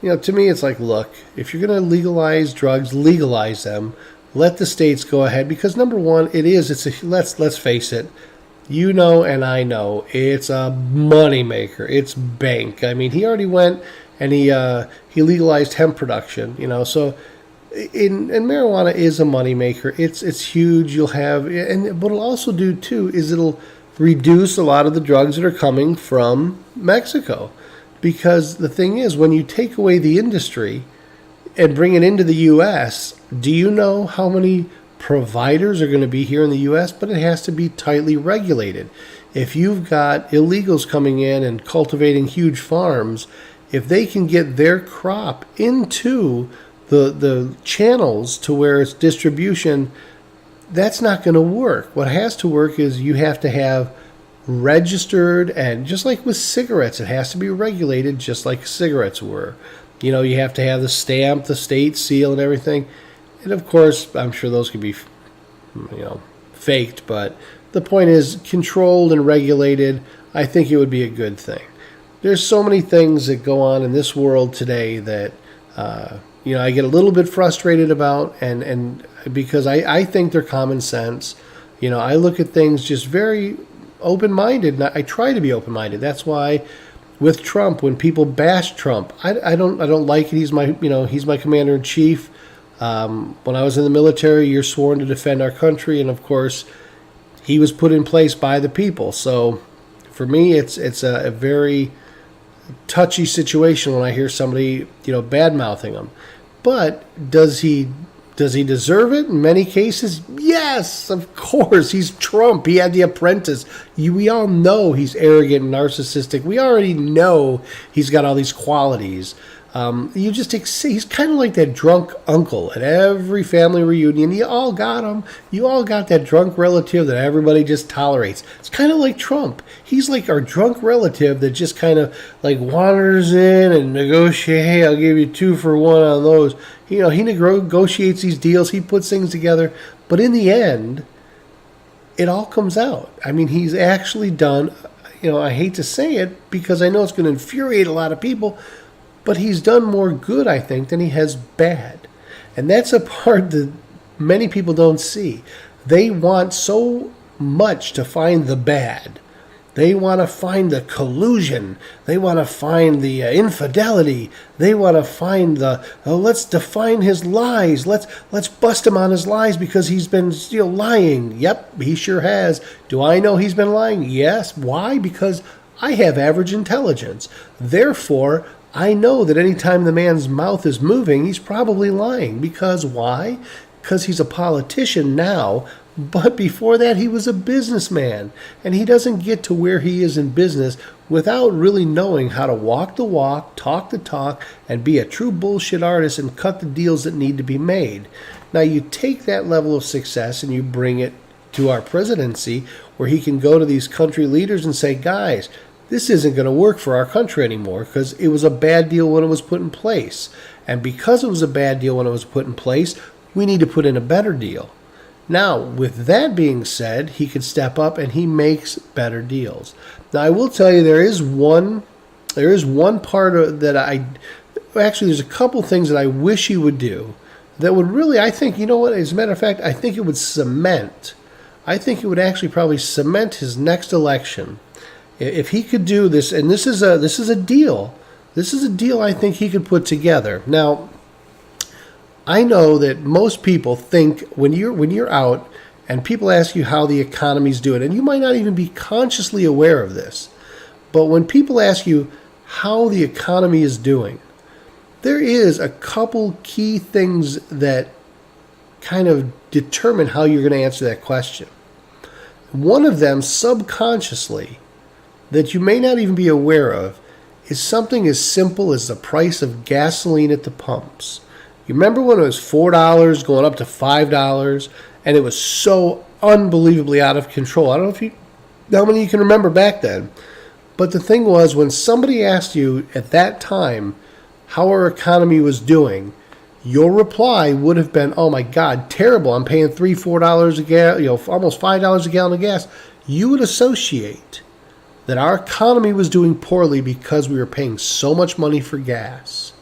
to me it's like, look, if you're going to legalize drugs, legalize them. Let the states go ahead, because number one, let's face it, and I know it's a moneymaker. It's bank. I mean, he already went and he legalized hemp production. So. And marijuana is a moneymaker. It's huge. You'll have, and what it'll also do too is it'll reduce a lot of the drugs that are coming from Mexico, because the thing is, when you take away the industry and bring it into the U.S., do you know how many providers are going to be here in the U.S.? But it has to be tightly regulated. If you've got illegals coming in and cultivating huge farms, if they can get their crop into the channels to where it's distribution, that's not going to work. What has to work is you have to have registered, and just like with cigarettes, it has to be regulated just like cigarettes were. You have to have the stamp, the state seal, and everything. And of course, I'm sure those can be faked. But the point is, controlled and regulated, I think it would be a good thing. There's so many things that go on in this world today that I get a little bit frustrated about, and because I think they're common sense. I look at things just very open-minded, and I try to be open-minded. That's why with Trump, when people bash Trump, I don't like it. He's my commander in chief. When I was in the military, you're sworn to defend our country, and of course, he was put in place by the people. So for me, it's a very touchy situation when I hear somebody bad-mouthing him. But does he deserve it? In many cases, yes, of course. He's Trump. He had The Apprentice. We all know he's arrogant and narcissistic. We already know he's got all these qualities. He's kind of like that drunk uncle at every family reunion. You all got him. You all got that drunk relative that everybody just tolerates. It's kind of like Trump. He's like our drunk relative that just kind of like wanders in and negotiates. Hey, I'll give you 2 for 1 on those. He negotiates these deals. He puts things together. But in the end, it all comes out. I mean, he's actually done, I hate to say it because I know it's going to infuriate a lot of people, but he's done more good, I think, than he has bad. And that's a part that many people don't see. They want so much to find the bad. They want to find the collusion. They want to find the infidelity. They want to find let's define his lies. Let's bust him on his lies because he's been lying. Yep, he sure has. Do I know he's been lying? Yes. Why? Because I have average intelligence. Therefore, I know that anytime the man's mouth is moving, he's probably lying. Because why? Because he's a politician now, but before that he was a businessman. And he doesn't get to where he is in business without really knowing how to walk the walk, talk the talk, and be a true bullshit artist and cut the deals that need to be made. Now you take that level of success and you bring it to our presidency where he can go to these country leaders and say, guys, this isn't going to work for our country anymore because it was a bad deal when it was put in place. And because it was a bad deal when it was put in place, we need to put in a better deal. Now, with that being said, he could step up and he makes better deals. Now, I will tell you there is one part there's a couple things that I wish he would do that would really, I think, as a matter of fact, I think it would actually probably cement his next election. If he could do this, and this is a deal I think he could put together. Now, I know that most people think when you're out and people ask you how the economy's doing, and you might not even be consciously aware of this, but when people ask you how the economy is doing, there is a couple key things that kind of determine how you're going to answer that question. One of them, subconsciously, that you may not even be aware of, is something as simple as the price of gasoline at the pumps. You remember when it was $4 going up to $5, and it was so unbelievably out of control? I don't know how many you can remember back then. But the thing was, when somebody asked you at that time how our economy was doing, your reply would have been, oh my God, terrible. I'm paying $3-4 a gallon, almost $5 a gallon of gas. You would associate that our economy was doing poorly because we were paying so much money for gas.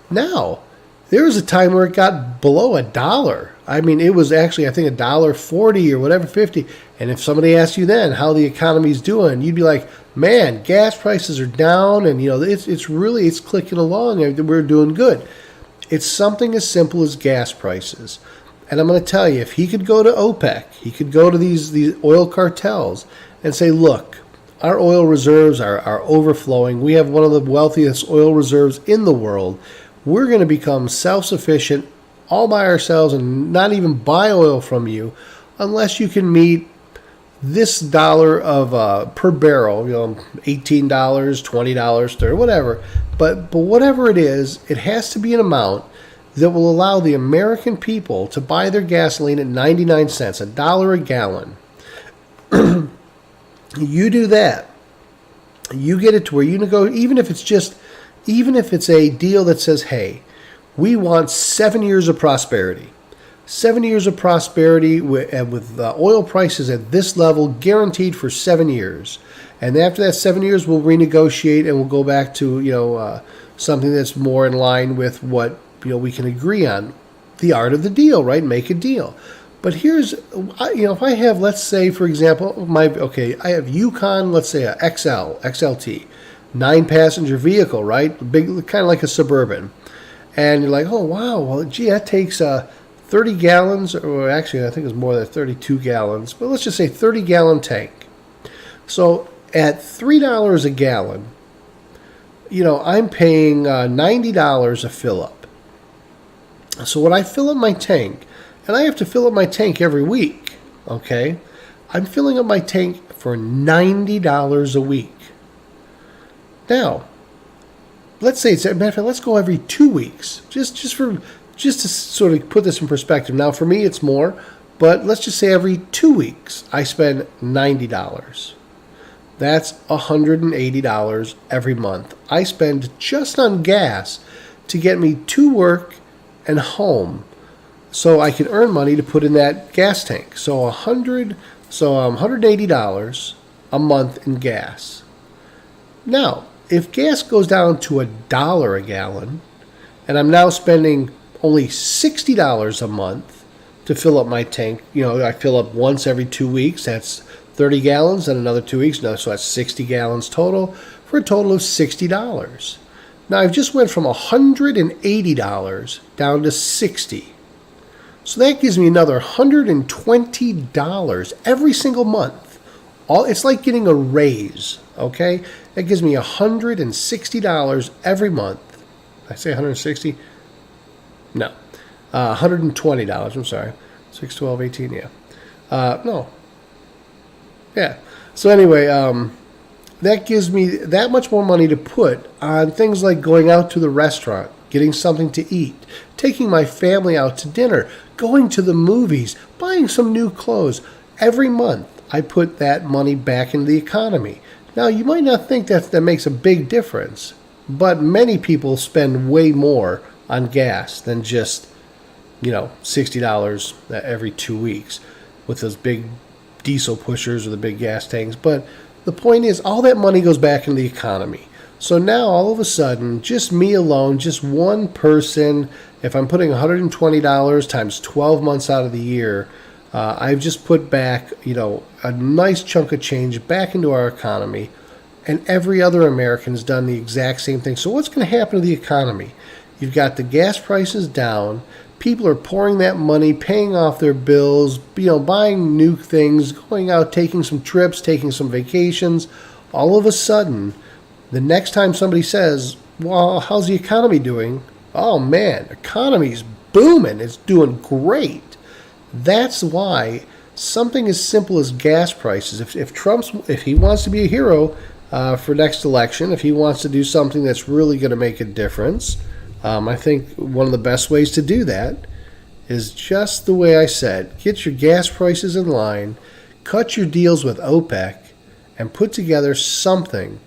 Now, there was a time where it got below $1. I mean, it was actually, I think, $1.40 or whatever, 50. And if somebody asked you then how the economy's doing, you'd be like, man, gas prices are down, and it's clicking along, and we're doing good. It's something as simple as gas prices. And I'm going to tell you, if he could go to OPEC, he could go to these oil cartels and say, look, our oil reserves are overflowing. We have one of the wealthiest oil reserves in the world. We're going to become self-sufficient all by ourselves and not even buy oil from you unless you can meet this dollar of per barrel, $18, $20, $30, whatever. But whatever it is, it has to be an amount that will allow the American people to buy their gasoline at 99 cents, $1 a gallon. You do that, you get it to where you go, even if it's a deal that says, hey, we want 7 years of prosperity. 7 years of prosperity with oil prices at this level, guaranteed for 7 years. And after that 7 years, we'll renegotiate and we'll go back to something that's more in line with what we can agree on. The art of the deal, right? Make a deal. But here's, if I have, let's say, for example, I have Yukon, let's say a XLT, 9-passenger vehicle, right? Big, kind of like a Suburban. And you're like, oh, wow, well, gee, that takes 30 gallons, or actually, I think it's more than 32 gallons, but let's just say 30-gallon tank. So at $3 a gallon, I'm paying $90 a fill-up. So when I fill up my tank, and I have to fill up my tank every week, okay? I'm filling up my tank for $90 a week. Now, let's say let's go every 2 weeks, just to sort of put this in perspective. Now, for me, it's more, but let's just say every 2 weeks I spend $90. That's $180 every month. I spend just on gas to get me to work and home, so I can earn money to put in that gas tank. So $180 a month in gas. Now, if gas goes down to $1 a gallon, and I'm now spending only $60 a month to fill up my tank, I fill up once every 2 weeks. That's 30 gallons, and another 2 weeks. So that's 60 gallons total, for a total of $60. Now, I've just went from $180 down to $60. So that gives me another $120 every single month. It's like getting a raise, okay? That gives me $160 every month. Did I say 160? No. $120, I'm sorry. 6, 12, 18, yeah. No. Yeah. So anyway, that gives me that much more money to put on things like going out to the restaurant, getting something to eat, taking my family out to dinner, going to the movies, buying some new clothes. Every month, I put that money back into the economy. Now, you might not think that makes a big difference, but many people spend way more on gas than just, $60 every 2 weeks with those big diesel pushers or the big gas tanks. But the point is, all that money goes back into the economy. So now, all of a sudden, just me alone, just one person, if I'm putting $120 times 12 months out of the year, I've just put back, a nice chunk of change back into our economy, and every other American has done the exact same thing. So what's going to happen to the economy? You've got the gas prices down. People are pouring that money, paying off their bills, buying new things, going out, taking some trips, taking some vacations. All of a sudden, the next time somebody says, well, how's the economy doing? Oh, man, the economy's booming. It's doing great. That's why something as simple as gas prices, if he wants to be a hero for next election, if he wants to do something that's really going to make a difference, I think one of the best ways to do that is just the way I said. Get your gas prices in line, cut your deals with OPEC, and put together something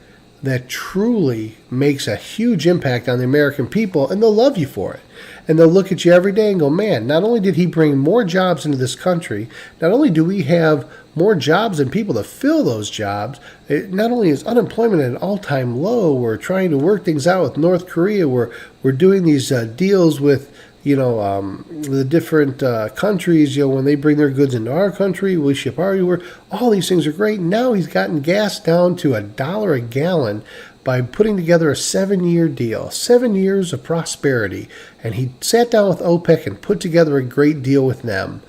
that truly makes a huge impact on the American people, and they'll love you for it. And they'll look at you every day and go, man, not only did he bring more jobs into this country, not only do we have more jobs and people to fill those jobs, not only is unemployment at an all-time low, we're trying to work things out with North Korea, we're doing these deals with the different countries, when they bring their goods into our country, we ship our work. All these things are great. Now he's gotten gas down to $1 a gallon by putting together a 7-year deal, 7 years of prosperity. And he sat down with OPEC and put together a great deal with them.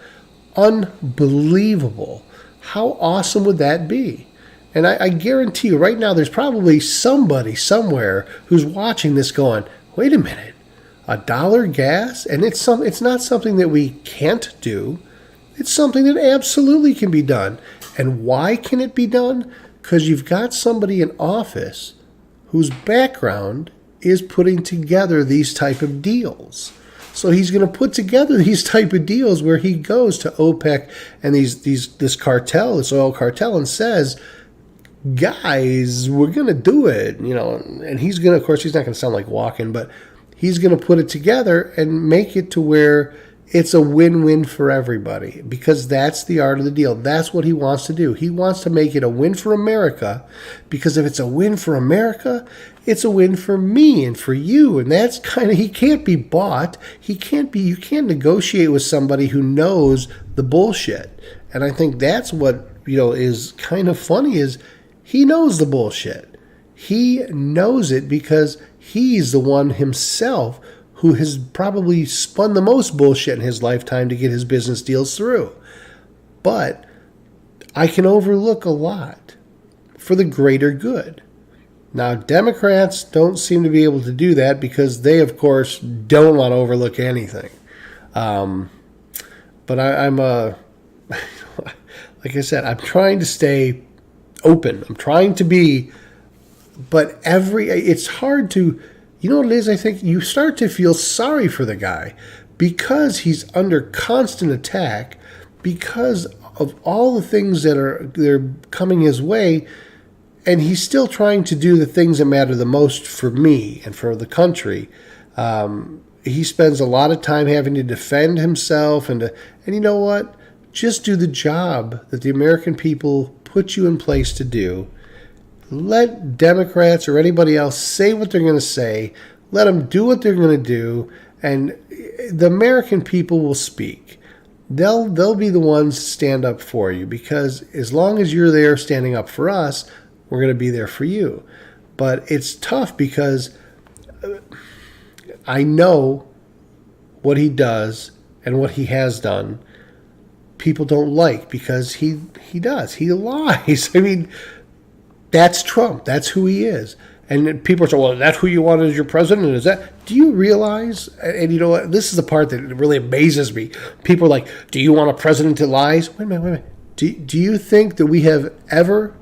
Unbelievable. How awesome would that be? And I guarantee you right now there's probably somebody somewhere who's watching this going, wait a minute. $1 gas, and it's not something that we can't do. It's something that absolutely can be done. And why can it be done? Because you've got somebody in office whose background is putting together these type of deals. So he's going to put together these type of deals where he goes to OPEC and this cartel, this oil cartel, and says, guys, we're going to do it, and he's not going to sound like walking, but he's going to put it together and make it to where it's a win-win for everybody, because that's the art of the deal. That's what he wants to do. He wants to make it a win for America, because if it's a win for America, it's a win for me and for you. And that's kind of, he can't be bought. You can't negotiate with somebody who knows the bullshit. And I think that's what, is kind of funny, is he knows the bullshit. He knows it because he's the one himself who has probably spun the most bullshit in his lifetime to get his business deals through. But I can overlook a lot for the greater good. Now, Democrats don't seem to be able to do that because they, of course, don't want to overlook anything. But I'm like I said, I'm trying to stay open. I'm trying to be, but it's hard to, you know what it is? I think you start to feel sorry for the guy because he's under constant attack, because of all the things they're coming his way, and he's still trying to do the things that matter the most for me and for the country. He spends a lot of time having to defend himself, and you know what? Just do the job that the American people put you in place to do. Let Democrats or anybody else say what they're going to say. Let them do what they're going to do, and the American people will speak. They'll be the ones to stand up for you, because as long as you're there standing up for us, we're going to be there for you. But it's tough because I know what he does and what he has done. People don't like, because he does. He lies. I mean, that's Trump. That's who he is. And people are saying, well, is that who you want as your president? Is that? Do you realize? And you know what? This is the part that really amazes me. People are like, do you want a president that lies? Wait a minute. Do you think that we have ever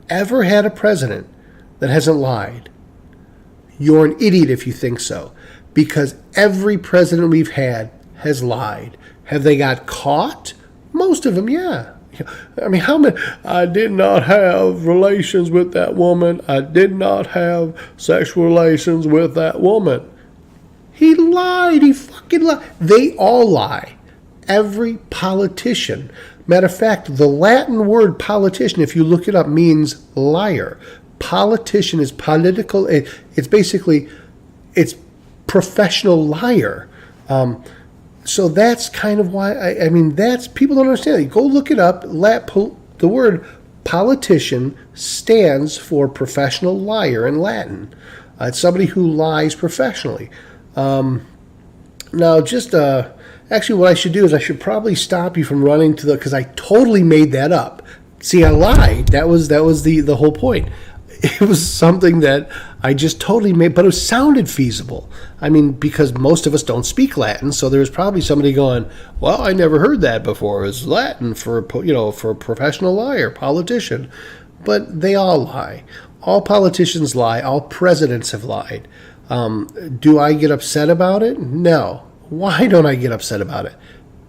had a president that hasn't lied? You're an idiot if you think so. Because every president we've had has lied. Have they got caught? Most of them, yeah. I mean, how many? I did not have relations with that woman. I did not have sexual relations with that woman. He lied. He fucking lied. They all lie. Every politician. Matter of fact, the Latin word politician, if you look it up, means liar. Politician is political. It's basically, it's professional liar. So that's kind of why, I mean, that's, people don't understand it. Go look it up. The word politician stands for professional liar in Latin. It's somebody who lies professionally. Now, just, actually what I should do is I should probably stop you from running to because I totally made that up. See, I lied. That was the whole point. It was something that I just totally made, but it sounded feasible. I mean, because most of us don't speak Latin, so there was probably somebody going, well, I never heard that before. It's Latin for a professional liar, politician. But they all lie. All politicians lie. All presidents have lied. Do I get upset about it? No. Why don't I get upset about it?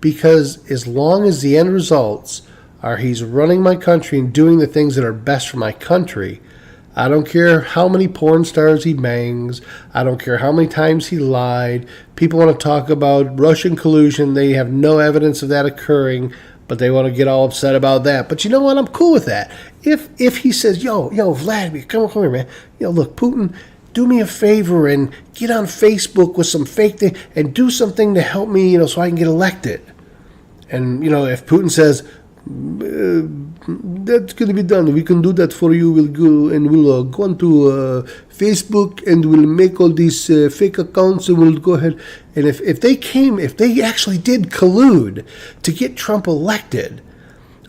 Because as long as the end results are he's running my country and doing the things that are best for my country, I don't care how many porn stars he bangs. I don't care how many times he lied. People want to talk about Russian collusion. They have no evidence of that occurring, but they want to get all upset about that. But you know what? I'm cool with that. If he says, yo, Vladimir, come here, man. Look, Putin, do me a favor and get on Facebook with some fake thing and do something to help me, so I can get elected. And, if Putin says, that's going to be done. We can do that for you. We'll go and we'll go onto Facebook and we'll make all these fake accounts and we'll go ahead. And if they actually did collude to get Trump elected,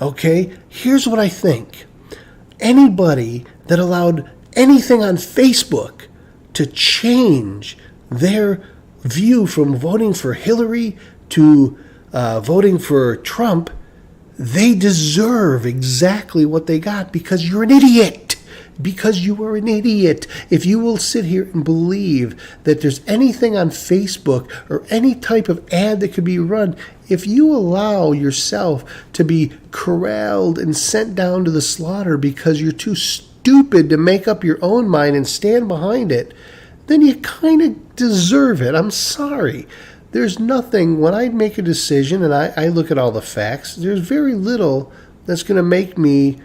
okay, here's what I think. Anybody that allowed anything on Facebook to change their view from voting for Hillary to voting for Trump, they deserve exactly what they got because you're an idiot. Because you are an idiot. If you will sit here and believe that there's anything on Facebook or any type of ad that could be run, if you allow yourself to be corralled and sent down to the slaughter because you're too stupid to make up your own mind and stand behind it, then you kind of deserve it. I'm sorry. there's nothing, when I make a decision and I look at all the facts, there's very little that's going to make me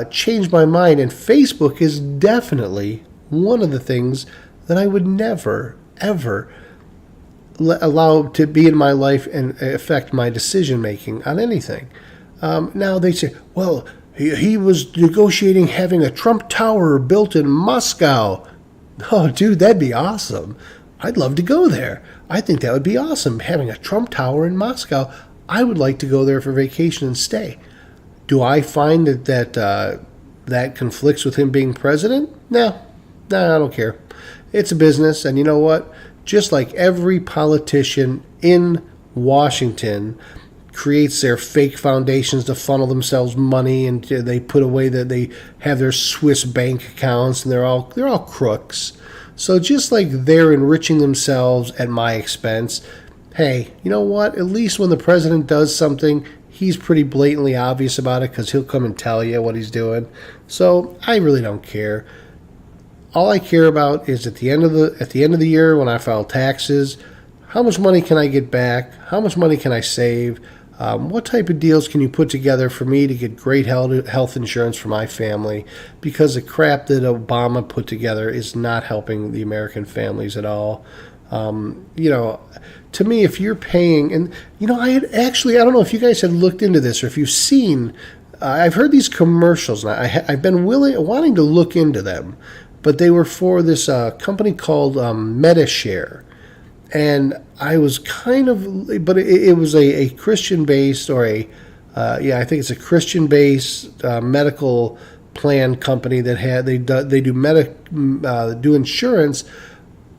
change my mind. And Facebook is definitely one of the things that I would never, ever allow to be in my life and affect my decision making on anything. Now they say, well, he was negotiating having a Trump Tower built in Moscow. Oh, dude, that'd be awesome. I'd love to go there. I think that would be awesome, having a Trump Tower in Moscow. I would like to go there for vacation and stay. Do I find that conflicts with him being president? No, I don't care. It's a business, and you know what? Just like every politician in Washington creates their fake foundations to funnel themselves money, and they put away that they have their Swiss bank accounts, and they're all crooks. So just like they're enriching themselves at my expense, hey, you know what? At least when the president does something, he's pretty blatantly obvious about it because he'll come and tell you what he's doing. So I really don't care. All I care about is at the end of the year when I file taxes, how much money can I get back? How much money can I save? What type of deals can you put together for me to get great health insurance for my family? Because the crap that Obama put together is not helping the American families at all. To me, if you're paying, and I don't know if you guys had looked into this or if you've seen, I've heard these commercials, and I've been wanting to look into them, but they were for this company called MediShare. And I was but it was a Christian-based I think it's a Christian-based medical plan company that they do insurance,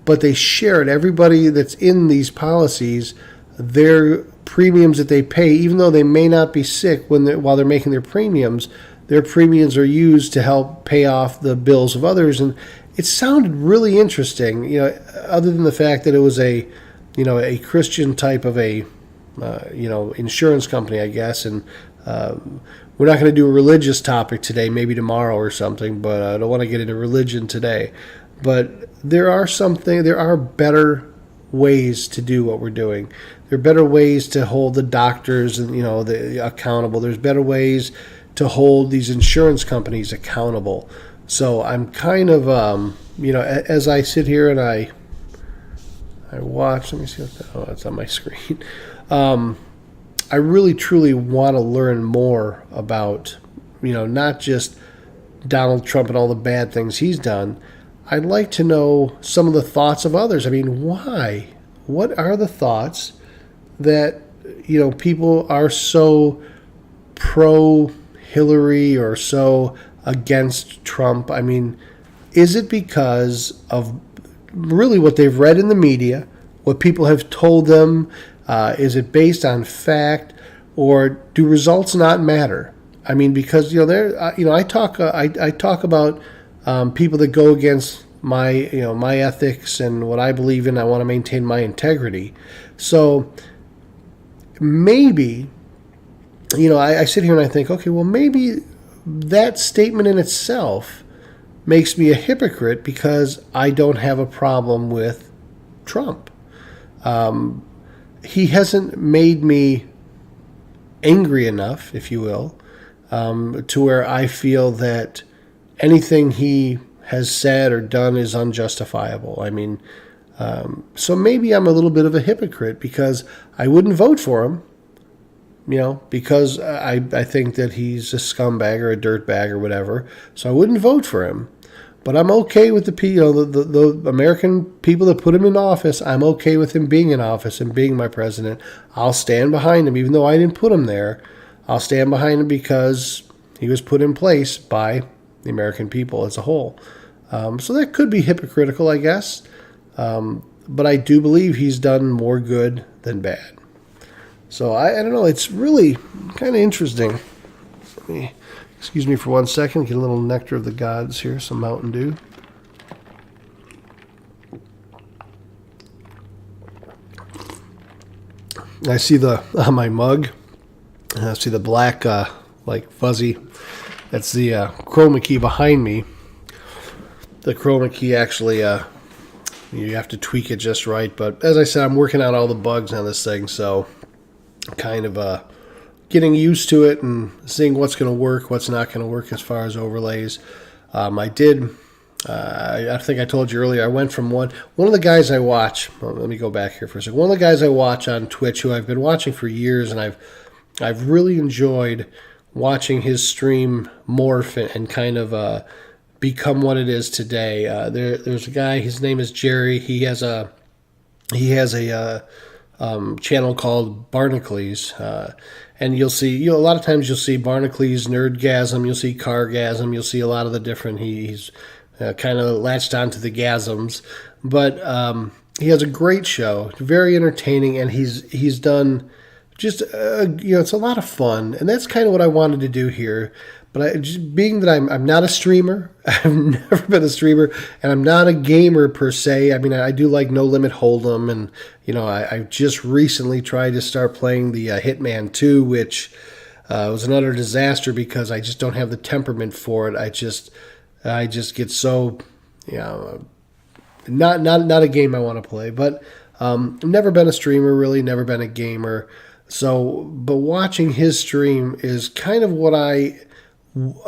but they shared everybody that's in these policies, their premiums that they pay, even though they may not be sick while they're making their premiums are used to help pay off the bills of others. And it sounded really interesting, other than the fact that it was a Christian type of insurance company, I guess. And we're not going to do a religious topic today, maybe tomorrow or something, but I don't want to get into religion today. But there are better ways to do what we're doing. There are better ways to hold the doctors and accountable. There's better ways to hold these insurance companies accountable. So I'm kind of as I sit here and I watch. Let me see it's on my screen. I really truly want to learn more about not just Donald Trump and all the bad things he's done. I'd like to know some of the thoughts of others. I mean, why? What are the thoughts that, people are so pro-Hillary or so against Trump? I mean, is it because of really what they've read in the media, what people have told them? Is it based on fact, or do results not matter? I mean, because I talk about people that go against my my ethics and what I believe in. I want to maintain my integrity. So maybe I sit here and I think, okay, well, maybe that statement in itself makes me a hypocrite because I don't have a problem with Trump. He hasn't made me angry enough, if you will, to where I feel that anything he has said or done is unjustifiable. I mean, so maybe I'm a little bit of a hypocrite because I wouldn't vote for him, because I think that he's a scumbag or a dirtbag or whatever. So I wouldn't vote for him. But I'm okay with the American people that put him in office. I'm okay with him being in office and being my president. I'll stand behind him, even though I didn't put him there. I'll stand behind him because he was put in place by the American people as a whole. So that could be hypocritical, I guess. But I do believe he's done more good than bad. So I don't know. It's really kind of interesting. Excuse me for 1 second. Get a little nectar of the gods here. Some Mountain Dew. I see on my mug. I see the black, fuzzy. That's the chroma key behind me. The chroma key actually, You have to tweak it just right. But as I said, I'm working out all the bugs on this thing, so kind of getting used to it and seeing what's going to work, what's not going to work as far as overlays. I think I told you earlier, I went from one of the guys I watch. Well, let me go back here for a second. One of the guys I watch on Twitch, who I've been watching for years, and I've really enjoyed watching his stream morph and kind of become what it is today. There's a guy. His name is Jerry. He has a channel called Barnacles, and you'll see, a lot of times you'll see Barnacles Nerdgasm, you'll see Cargasm, you'll see a lot of the different. He's kind of latched onto the gasms, but he has a great show, very entertaining, and he's done just it's a lot of fun, and that's kind of what I wanted to do here. But being that I'm not a streamer, I've never been a streamer, and I'm not a gamer per se. I mean, I do like No Limit Hold'em, and I just recently tried to start playing the Hitman 2, which was another disaster because I just don't have the temperament for it. I just get so, not a game I want to play. But I've never been a streamer, really, never been a gamer. So, but watching his stream is kind of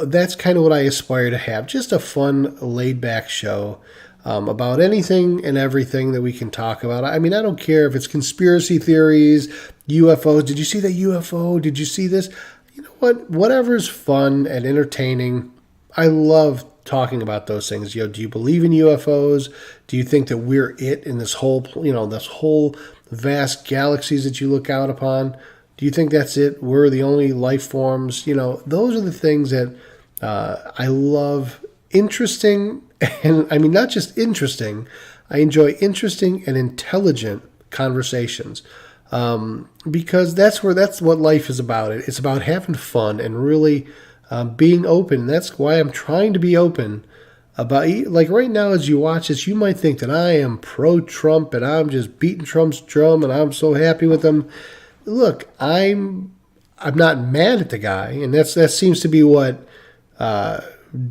that's kind of what I aspire to have. Just a fun, laid-back show about anything and everything that we can talk about. I mean, I don't care if it's conspiracy theories, UFOs. Did you see that UFO? Did you see this? You know what? Whatever's fun and entertaining, I love talking about those things. Do you believe in UFOs? Do you think that we're it in this whole, this whole vast galaxies that you look out upon? Do you think that's it? We're the only life forms? Those are the things that I love. Interesting, and I mean, not just interesting. I enjoy interesting and intelligent conversations because that's what life is about. It's about having fun and really being open. That's why I'm trying to be open about, like right now as you watch this, you might think that I am pro-Trump and I'm just beating Trump's drum and I'm so happy with him. Look, I'm not mad at the guy, and that seems to be what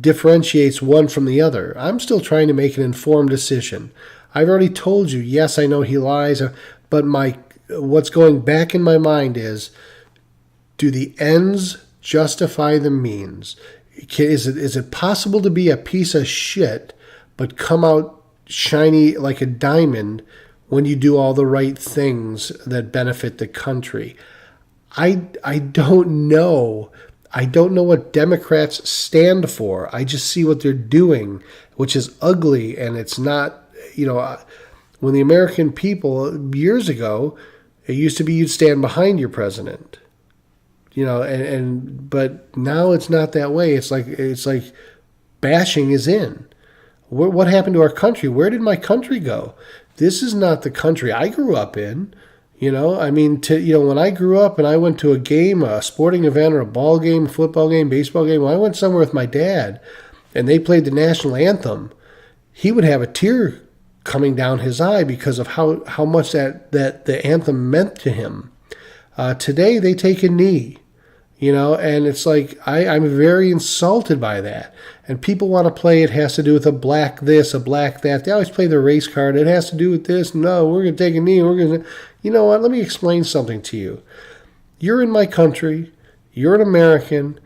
differentiates one from the other. I'm still trying to make an informed decision. I've already told you, yes, I know he lies, but what's going back in my mind is, do the ends justify the means? Is it possible to be a piece of shit but come out shiny like a diamond when you do all the right things that benefit the country? I don't know. I don't know what Democrats stand for. I just see what they're doing, which is ugly, and it's not, when the American people, years ago, it used to be you'd stand behind your president. But now it's not that way. It's like bashing is in. What happened to our country? Where did my country go? This is not the country I grew up in. When I grew up and I went to a game, a sporting event or a ball game, football game, baseball game, when I went somewhere with my dad and they played the national anthem, he would have a tear coming down his eye because of how much that the anthem meant to him. Today they take a knee. And it's like, I'm very insulted by that. And people want to play, it has to do with a black this, a black that. They always play the race card. It has to do with this. No, we're going to take a knee. You know what? Let me explain something to you. You're in my country. You're an American.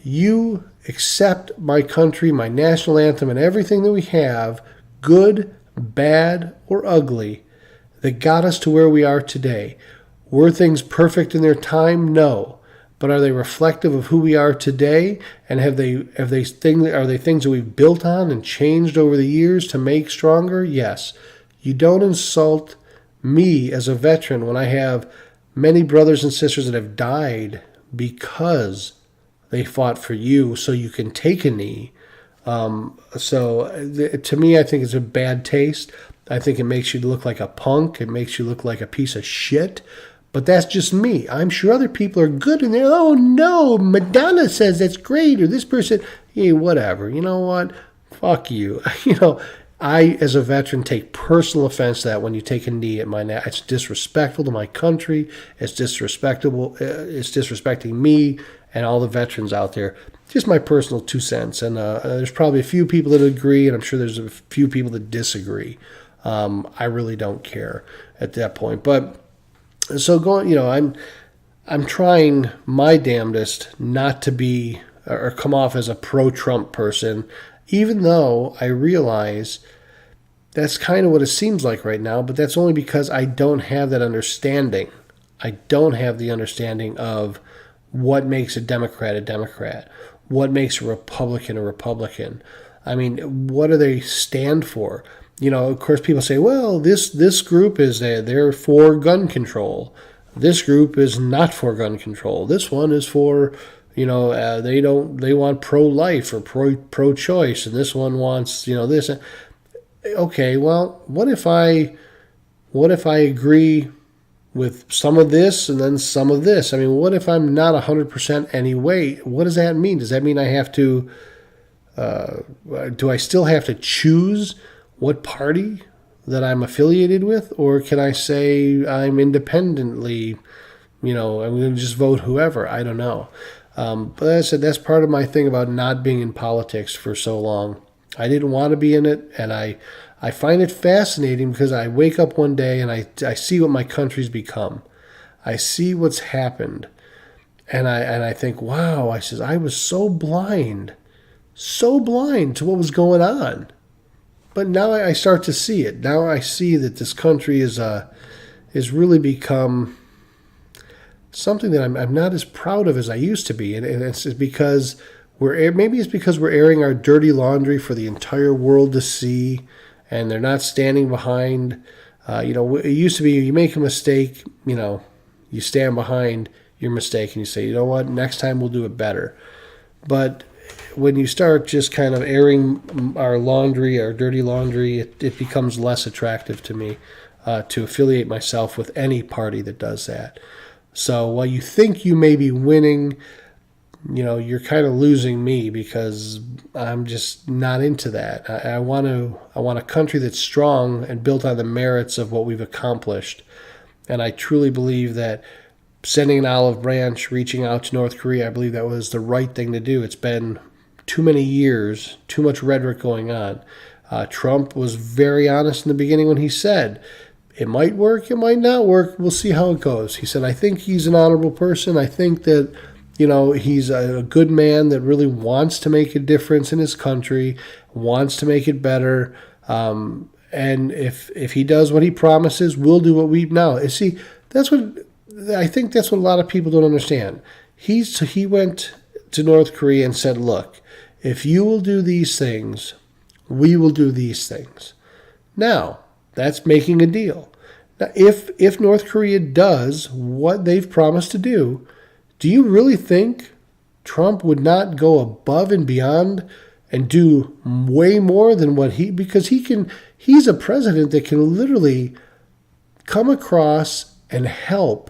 You accept my country, my national anthem, and everything that we have, good, bad, or ugly, that got us to where we are today. Were things perfect in their time? No. But are they reflective of who we are today? And are they things that we've built on and changed over the years to make stronger? Yes. You don't insult me as a veteran when I have many brothers and sisters that have died because they fought for you so you can take a knee. To me, I think it's a bad taste. I think it makes you look like a punk. It makes you look like a piece of shit. But that's just me. I'm sure other people are good and they're, oh no, Madonna says that's great, or this person, hey, whatever. You know what? Fuck you. I, as a veteran, take personal offense to that when you take a knee at my neck. It's disrespectful to my country. It's disrespectful. It's disrespecting me and all the veterans out there. Just my personal 2 cents. And there's probably a few people that agree, and I'm sure there's a few people that disagree. I really don't care at that point. But so I'm trying my damnedest not to be or come off as a pro-Trump person, even though I realize that's kind of what it seems like right now, but that's only because I don't have that understanding. I don't have the understanding of what makes a Democrat, what makes a Republican. I mean, what do they stand for? Of course, people say, well, this group they're for gun control. This group is not for gun control. This one is for they want pro-life or pro-choice, and this one wants this. Okay, well, what if I agree with some of this and then some of this? I mean, what if I'm not 100% anyway? What does that mean? Does that mean I have to? Do I still have to choose what party that I'm affiliated with, or can I say I'm independently? I'm going to just vote whoever. I don't know. But as I said, that's part of my thing about not being in politics for so long. I didn't want to be in it, and I find it fascinating because I wake up one day and I see what my country's become. I see what's happened, and I think, wow, I was so blind to what was going on. But now I start to see it. Now I see that this country is really become something that I'm not as proud of as I used to be, and it's because we're airing our dirty laundry for the entire world to see, and they're not standing behind. It used to be you make a mistake, you stand behind your mistake and you say, you know what, next time we'll do it better. But when you start just kind of airing our dirty laundry, it becomes less attractive to me to affiliate myself with any party that does that. So while you think you may be winning, you're kind of losing me because I'm just not into that. I want a country that's strong and built on the merits of what we've accomplished. And I truly believe that sending an olive branch, reaching out to North Korea, I believe that was the right thing to do. It's been too many years, too much rhetoric going on. Trump was very honest in the beginning when he said, it might work, it might not work, we'll see how it goes. He said, I think he's an honorable person. I think that, he's a good man that really wants to make a difference in his country, wants to make it better. And if he does what he promises, we'll do what we now. See, I think that's what a lot of people don't understand. He went to North Korea and said, look, if you will do these things, we will do these things. Now, that's making a deal. Now, if North Korea does what they've promised to do you really think Trump would not go above and beyond and do way more than because he's a president that can literally come across and help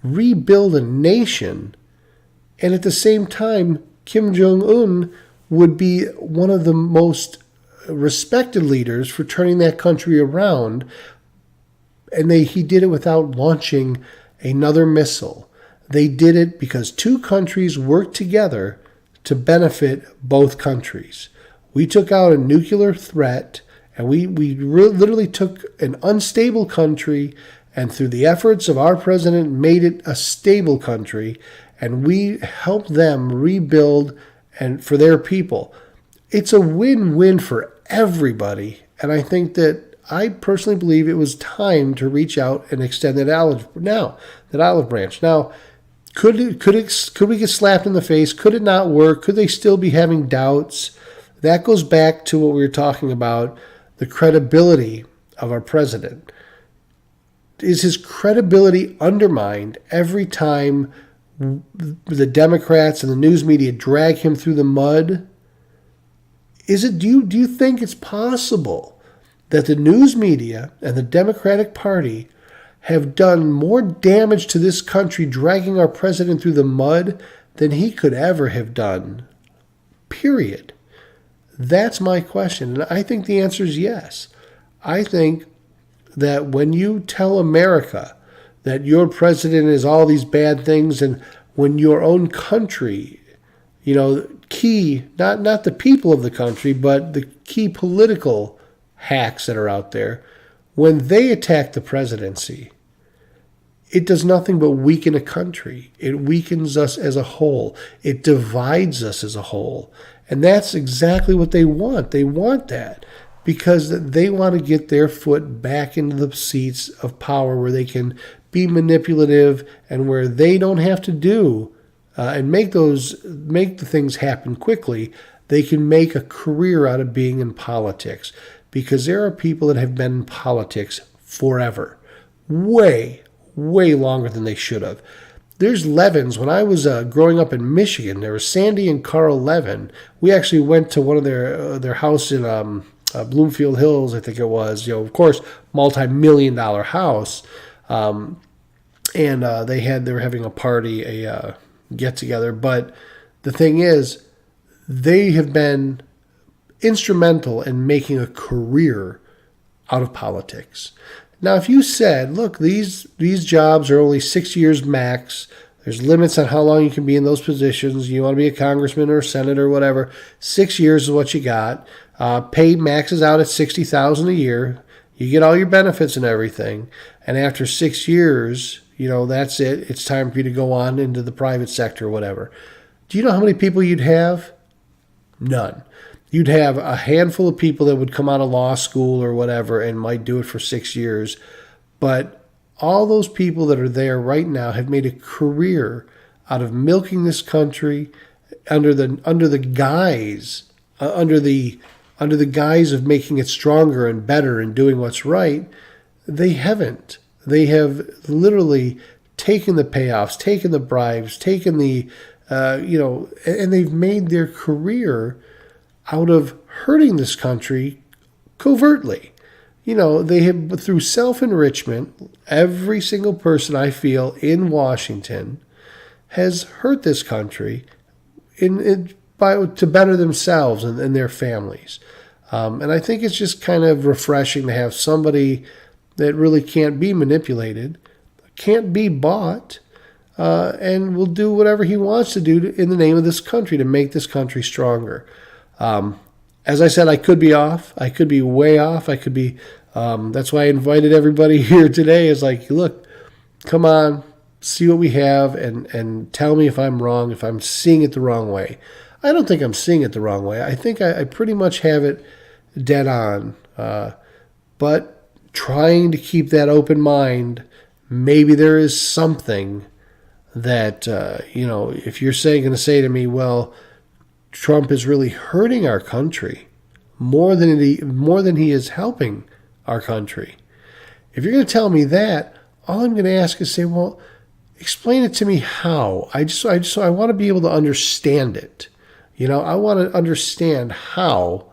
rebuild a nation, and at the same time, Kim Jong-un would be one of the most respected leaders for turning that country around, and he did it without launching another missile. They did it because two countries worked together to benefit both countries. We took out a nuclear threat, and we literally took an unstable country, and through the efforts of our president, made it a stable country, and we helped them rebuild and for their people. It's a win-win for everybody, and I think that I personally believe it was time to reach out and extend that olive branch. Now, could we get slapped in the face? Could it not work? Could they still be having doubts? That goes back to what we were talking about, the credibility of our president. Is his credibility undermined every time the Democrats and the news media drag him through the mud? Do you think it's possible that the news media and the Democratic Party have done more damage to this country dragging our president through the mud than he could ever have done? Period. That's my question, and I think the answer is yes. I think that when you tell America that your president is all these bad things, and when your own country, key, not the people of the country, but the key political hacks that are out there, when they attack the presidency, it does nothing but weaken a country. It weakens us as a whole. It divides us as a whole. And that's exactly what they want. They want that because they want to get their foot back into the seats of power where they can be manipulative and where they don't have to do and make the things happen quickly. They can make a career out of being in politics because there are people that have been in politics forever, way longer than they should have. There's Levins. When I was growing up in Michigan, there was Sandy and Carl Levin. We actually went to one of their house in Bloomfield Hills, I think it was. Of course, multi-million-dollar house. And they were having a party, a get-together. But the thing is, they have been instrumental in making a career out of politics. Now, if you said, look, these jobs are only 6 years max, there's limits on how long you can be in those positions, you want to be a congressman or a senator or whatever, 6 years is what you got, pay maxes out at $60,000 a year, you get all your benefits and everything, and after 6 years, that's it, it's time for you to go on into the private sector or whatever. Do you know how many people you'd have? None. You'd have a handful of people that would come out of law school or whatever and might do it for 6 years. But all those people that are there right now have made a career out of milking this country under the guise of making it stronger and better and doing what's right. They haven't. They have literally taken the payoffs, taken the bribes, taken the and they've made their career out of hurting this country covertly. They have, through self-enrichment, every single person I feel in Washington has hurt this country to better themselves and their families. And I think it's just kind of refreshing to have somebody that really can't be manipulated, can't be bought, and will do whatever he wants to do in the name of this country to make this country stronger. As I said, I could be off. I could be way off. I could be. That's why I invited everybody here today. Is like, look, come on, see what we have, and tell me if I'm wrong, if I'm seeing it the wrong way. I don't think I'm seeing it the wrong way. I think I pretty much have it dead on. But trying to keep that open mind, maybe there is something that, if you're going to say to me, well, Trump is really hurting our country more than he is helping our country. If you're going to tell me that, all I'm going to ask is say, well, explain it to me how. I want to be able to understand it. I want to understand how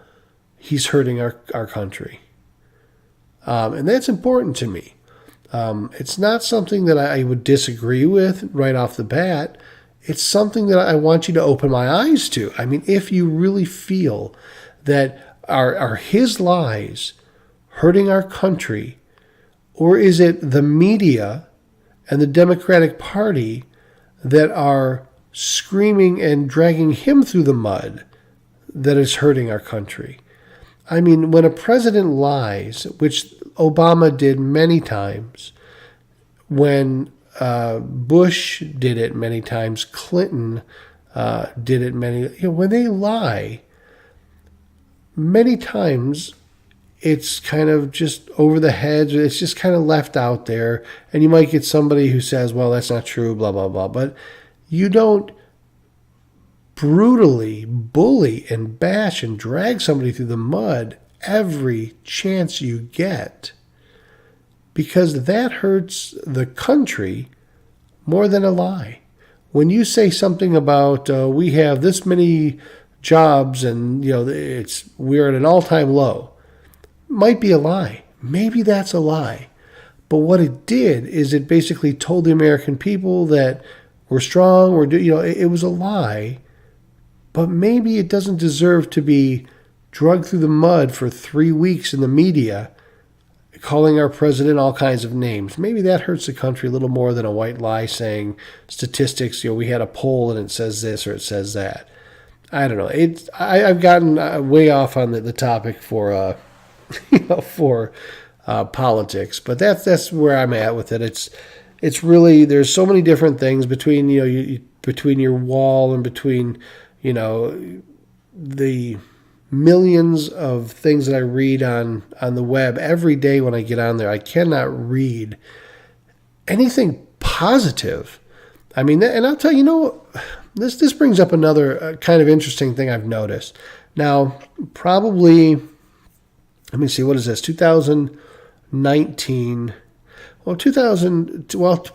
he's hurting our country. And that's important to me. It's not something that I would disagree with right off the bat. It's something that I want you to open my eyes to. I mean, if you really feel that are his lies hurting our country, or is it the media and the Democratic Party that are screaming and dragging him through the mud that is hurting our country? I mean, when a president lies, which Obama did many times, when Bush did it many times, Clinton did it many, when they lie, many times it's kind of just over the heads, it's just kind of left out there, and you might get somebody who says, well, that's not true, blah, blah, blah, but you don't brutally bully and bash and drag somebody through the mud every chance you get, because that hurts the country more than a lie. When you say something about we have this many jobs and we're at an all-time low, might be a lie. Maybe that's a lie. But what it did is it basically told the American people that we're strong, it was a lie. But maybe it doesn't deserve to be drugged through the mud for 3 weeks in the media, calling our president all kinds of names. Maybe that hurts the country a little more than a white lie saying statistics, we had a poll and it says this or it says that. I don't know. I've gotten way off on the topic for politics. But that's where I'm at with it. It's really, there's so many different things between between your wall and between the millions of things that I read on the web every day when I get on there. I cannot read anything positive. I mean, and I'll tell you, this brings up another kind of interesting thing I've noticed. Now, probably, let me see, what is this? 2019. Well,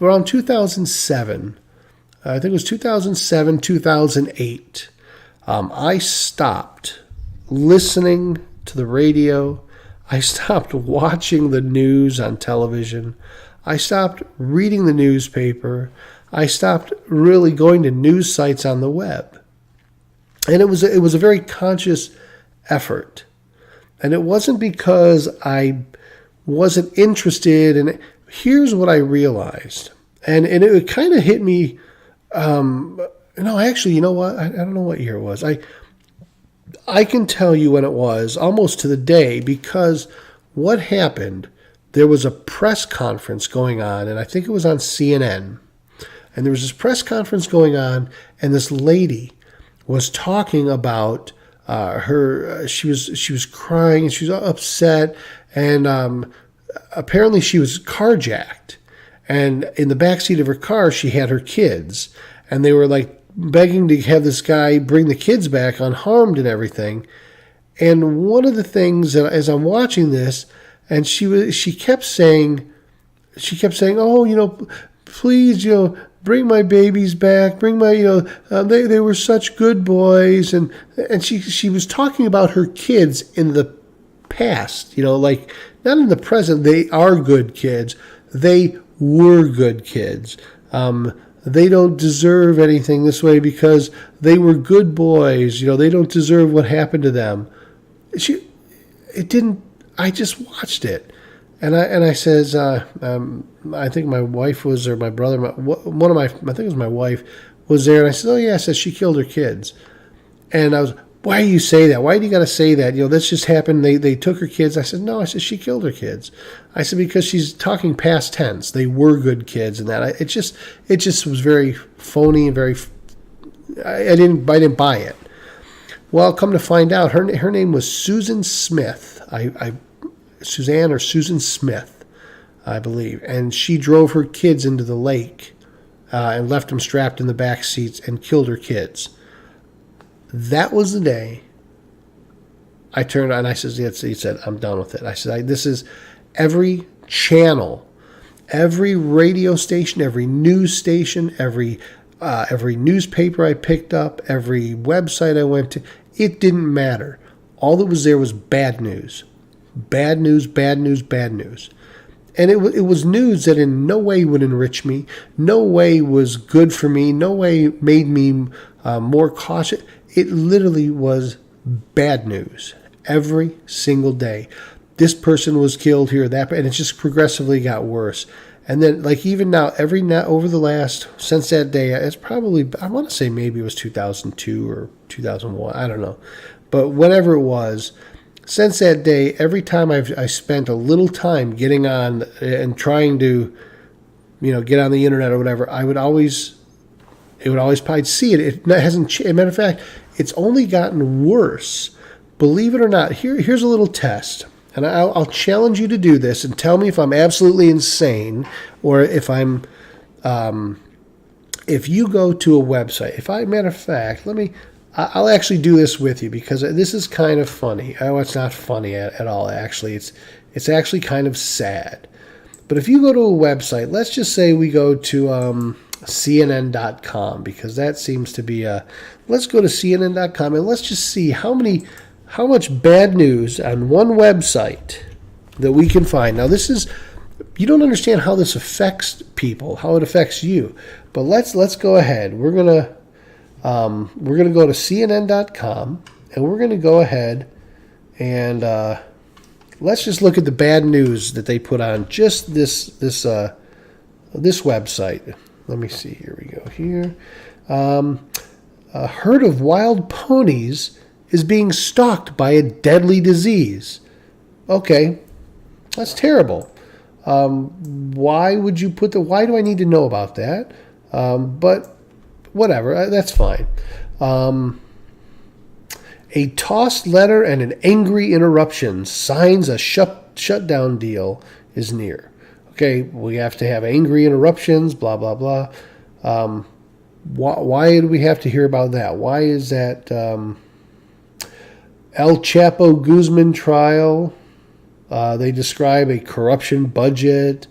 around 2007. I think it was 2007, 2008. I stopped listening to the radio. I stopped watching the news on television. I stopped reading the newspaper. I stopped really going to news sites on the web. And it was a very conscious effort. And it wasn't because I wasn't interested in it. Here's what I realized. And it kind of hit me. Actually, you know what? I don't know what year it was. I can tell you when it was, almost to the day, because what happened, there was a press conference going on, and I think it was on CNN. And there was this press conference going on, and this lady was talking about her. She was crying, and she was upset, and apparently she was carjacked. And in the backseat of her car, she had her kids, and they were like begging to have this guy bring the kids back unharmed and everything. And one of the things that, as I'm watching this, and she kept saying, oh, please, bring my babies back, bring my, they were such good boys, and she was talking about her kids in the past, like not in the present. They are good kids. They were good kids. They don't deserve anything this way because they were good boys. They don't deserve what happened to them. I just watched it, and I says, I think my wife was, or my brother, I think it was my wife was there, and I said, oh yeah, I said she killed her kids, and I was, why do you say that? Why do you got to say that? This just happened. They took her kids. I said, no. I said, she killed her kids. I said, because she's talking past tense. They were good kids, and that. It just was very phony and very. I didn't buy it. Well, come to find out, her name was Susan Smith. Suzanne or Susan Smith, I believe, and she drove her kids into the lake and left them strapped in the back seats and killed her kids. That was the day I turned on. I said, he said, I'm done with it. I said, this is every channel, every radio station, every news station, every newspaper I picked up, every website I went to. It didn't matter. All that was there was bad news. Bad news, bad news, bad news. And it was news that in no way would enrich me, no way was good for me, no way made me more cautious. It literally was bad news every single day. This person was killed here, that, and it just progressively got worse. And then, like, even now, over the last, since that day, it's probably, I want to say maybe it was 2002 or 2001, I don't know. But whatever it was, since that day, every time I spent a little time getting on and trying to, get on the internet or whatever, I'd probably see it. It hasn't changed. As a matter of fact, it's only gotten worse. Believe it or not, here's a little test. And I'll challenge you to do this and tell me if I'm absolutely insane or if I'm, if you go to a website, matter of fact, I'll actually do this with you because this is kind of funny. Oh, it's not funny at all, actually. It's actually kind of sad. But if you go to a website, let's just say we go to CNN.com because that seems to be let's go to CNN.com and let's just see how much bad news on one website that we can find. Now, you don't understand how this affects people, how it affects you. But let's go ahead. We're gonna go to CNN.com and we're gonna go ahead and let's just look at the bad news that they put on just this website. Let me see. Here we go. Here, a herd of wild ponies is being stalked by a deadly disease. Okay, That's terrible. Why would you put why do I need to know about that? But whatever, that's fine. A tossed letter and an angry interruption signs a shutdown deal is near. Okay, we have to have angry interruptions, blah, blah, blah. Why do we have to hear about that? Why is that El Chapo Guzman trial? They describe a corruption budget,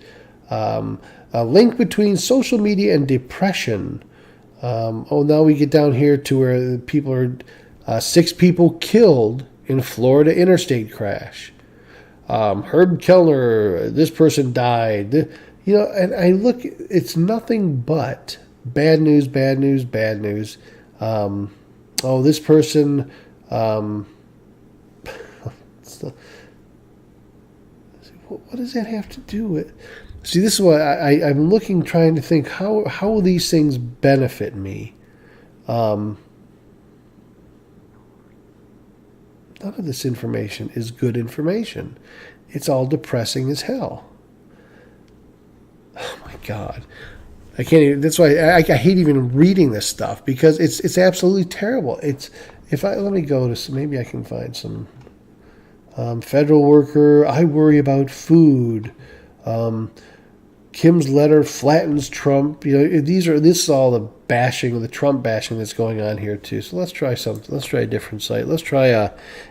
a link between social media and depression. Now we get down here to where people are 6 people killed in Florida interstate crash. Herb Kellner, this person died. And I look, it's nothing but bad news, bad news, bad news. This person, what does that have to do with? See, this is what I'm looking, trying to think, how will these things benefit me? None of this information is good information. It's all depressing as hell. Oh my God. I can't even, that's why I hate even reading this stuff, because it's absolutely terrible. Let me go to, maybe I can find some federal worker, I worry about food. Kim's letter flattens Trump. This is all the bashing, the Trump bashing that's going on here too. So let's try something. Let's try a different site. Let's try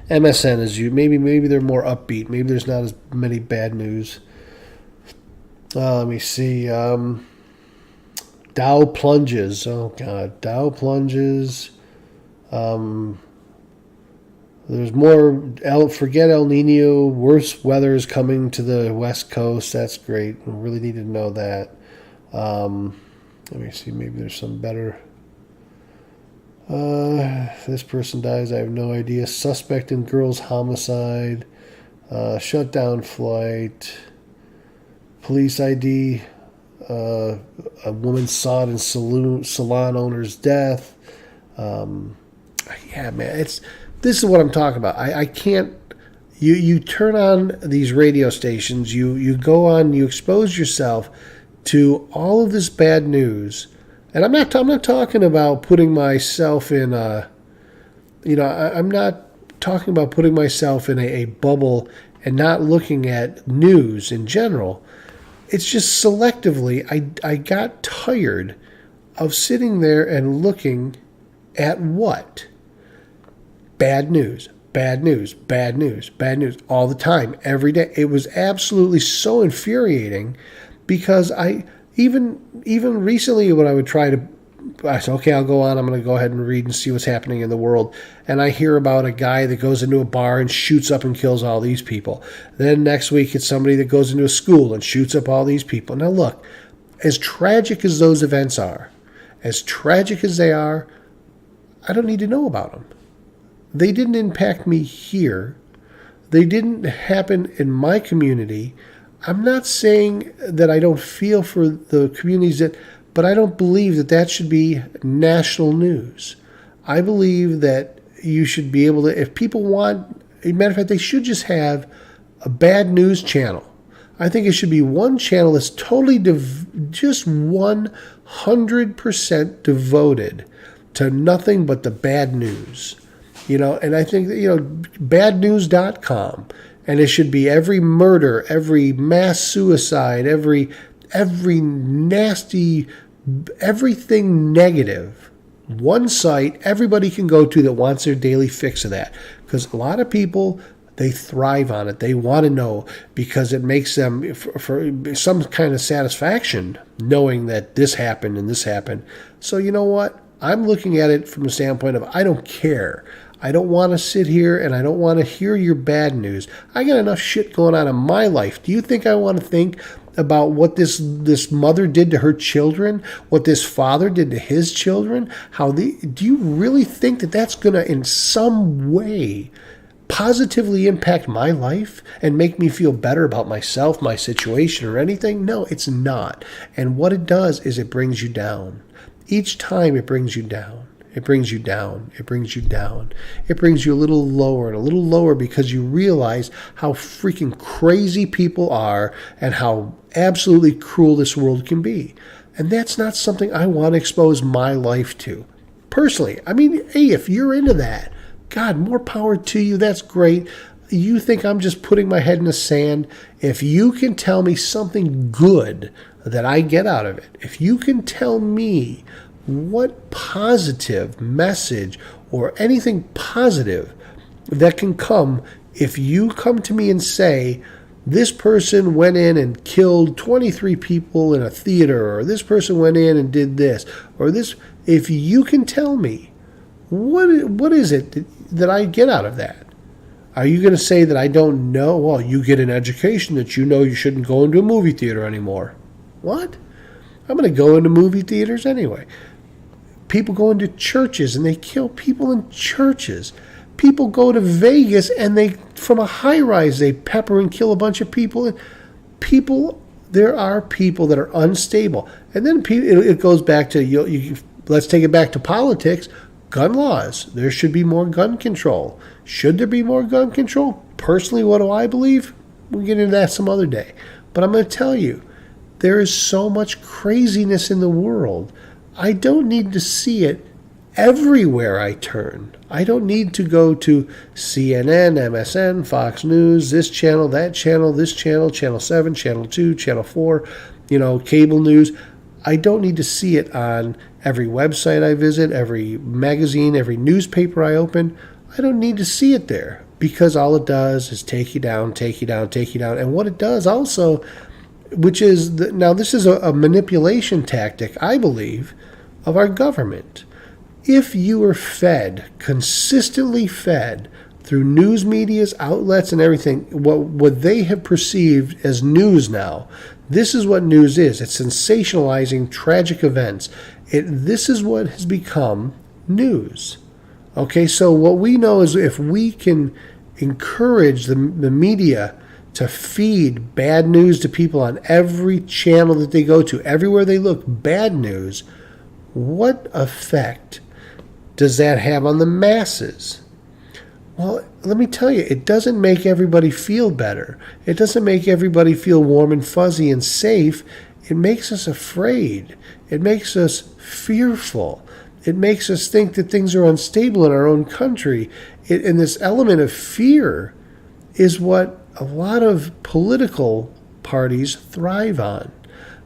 MSN as you. Maybe they're more upbeat. Maybe there's not as many bad news. Let me see. Dow plunges. Oh God, Dow plunges. There's more. Forget El Nino. Worse weather is coming to the West Coast. That's great. We really need to know that. Let me see. Maybe there's some better. This person dies. I have no idea. Suspect in girl's homicide. Shut down flight. Police ID. A woman sought in salon owner's death. Yeah, man. This is what I'm talking about. I can't. You turn on these radio stations. You go on. You expose yourself to all of this bad news, and I'm not talking about putting myself in a. I'm not talking about putting myself in a bubble and not looking at news in general. It's just selectively. I got tired of sitting there and looking at what. Bad news, bad news, bad news, bad news, all the time, every day. It was absolutely so infuriating, because even recently when I would I said, okay, I'll go on, I'm going to go ahead and read and see what's happening in the world. And I hear about a guy that goes into a bar and shoots up and kills all these people. Then next week it's somebody that goes into a school and shoots up all these people. Now look, as tragic as those events are, as tragic as they are, I don't need to know about them. They didn't impact me here. They didn't happen in my community. I'm not saying that I don't feel for the communities but I don't believe that should be national news. I believe that you should be able to, if people want, as a matter of fact, they should just have a bad news channel. I think it should be one channel that's totally just 100% devoted to nothing but the bad news. And I think that, badnews.com, and it should be every murder, every mass suicide, every nasty, everything negative. One site everybody can go to that wants their daily fix of that. Because a lot of people, they thrive on it. They want to know, because it makes them for some kind of satisfaction knowing that this happened and this happened. So you know what? I'm looking at it from the standpoint of I don't care. I don't want to sit here and I don't want to hear your bad news. I got enough shit going on in my life. Do you think I want to think about what this mother did to her children, what this father did to his children? Do you really think that that's going to in some way positively impact my life and make me feel better about myself, my situation, or anything? No, it's not. And what it does is it brings you down. Each time it brings you down. It brings you down. It brings you down. It brings you a little lower because you realize how freaking crazy people are and how absolutely cruel this world can be. And that's not something I want to expose my life to. Personally, I mean, hey, if you're into that, God, more power to you. That's great. You think I'm just putting my head in the sand? If you can tell me something good that I get out of it, if you can tell me what positive message or anything positive that can come, if you come to me and say, this person went in and killed 23 people in a theater, or this person went in and did this, or this, if you can tell me, what is it that I get out of that? Are you going to say that I don't know? Well, you get an education that you know you shouldn't go into a movie theater anymore. What? I'm going to go into movie theaters anyway. People go into churches and they kill people in churches. People go to Vegas and they, from a high rise, they pepper and kill a bunch of people. There are people that are unstable. And then it goes back to, let's take it back to politics. Gun laws. There should be more gun control. Should there be more gun control? Personally, what do I believe? We'll get into that some other day. But I'm going to tell you, there is so much craziness in the world. I don't need to see it everywhere I turn. I don't need to go to CNN, MSN, Fox News, this channel, that channel, this channel, Channel 7, Channel 2, Channel 4, cable news. I don't need to see it on every website I visit, every magazine, every newspaper I open. I don't need to see it there because all it does is take you down, take you down, take you down. And what it does also, which is, now this is a manipulation tactic, I believe, of our government. If you are fed, consistently fed, through news media's outlets and everything, what they have perceived as news now, this is what news is. It's sensationalizing tragic events. This is what has become news. Okay, so what we know is if we can encourage the media to feed bad news to people on every channel that they go to, everywhere they look, bad news, what effect does that have on the masses? Well, let me tell you, it doesn't make everybody feel better. It doesn't make everybody feel warm and fuzzy and safe. It makes us afraid. It makes us fearful. It makes us think that things are unstable in our own country. And this element of fear is what a lot of political parties thrive on.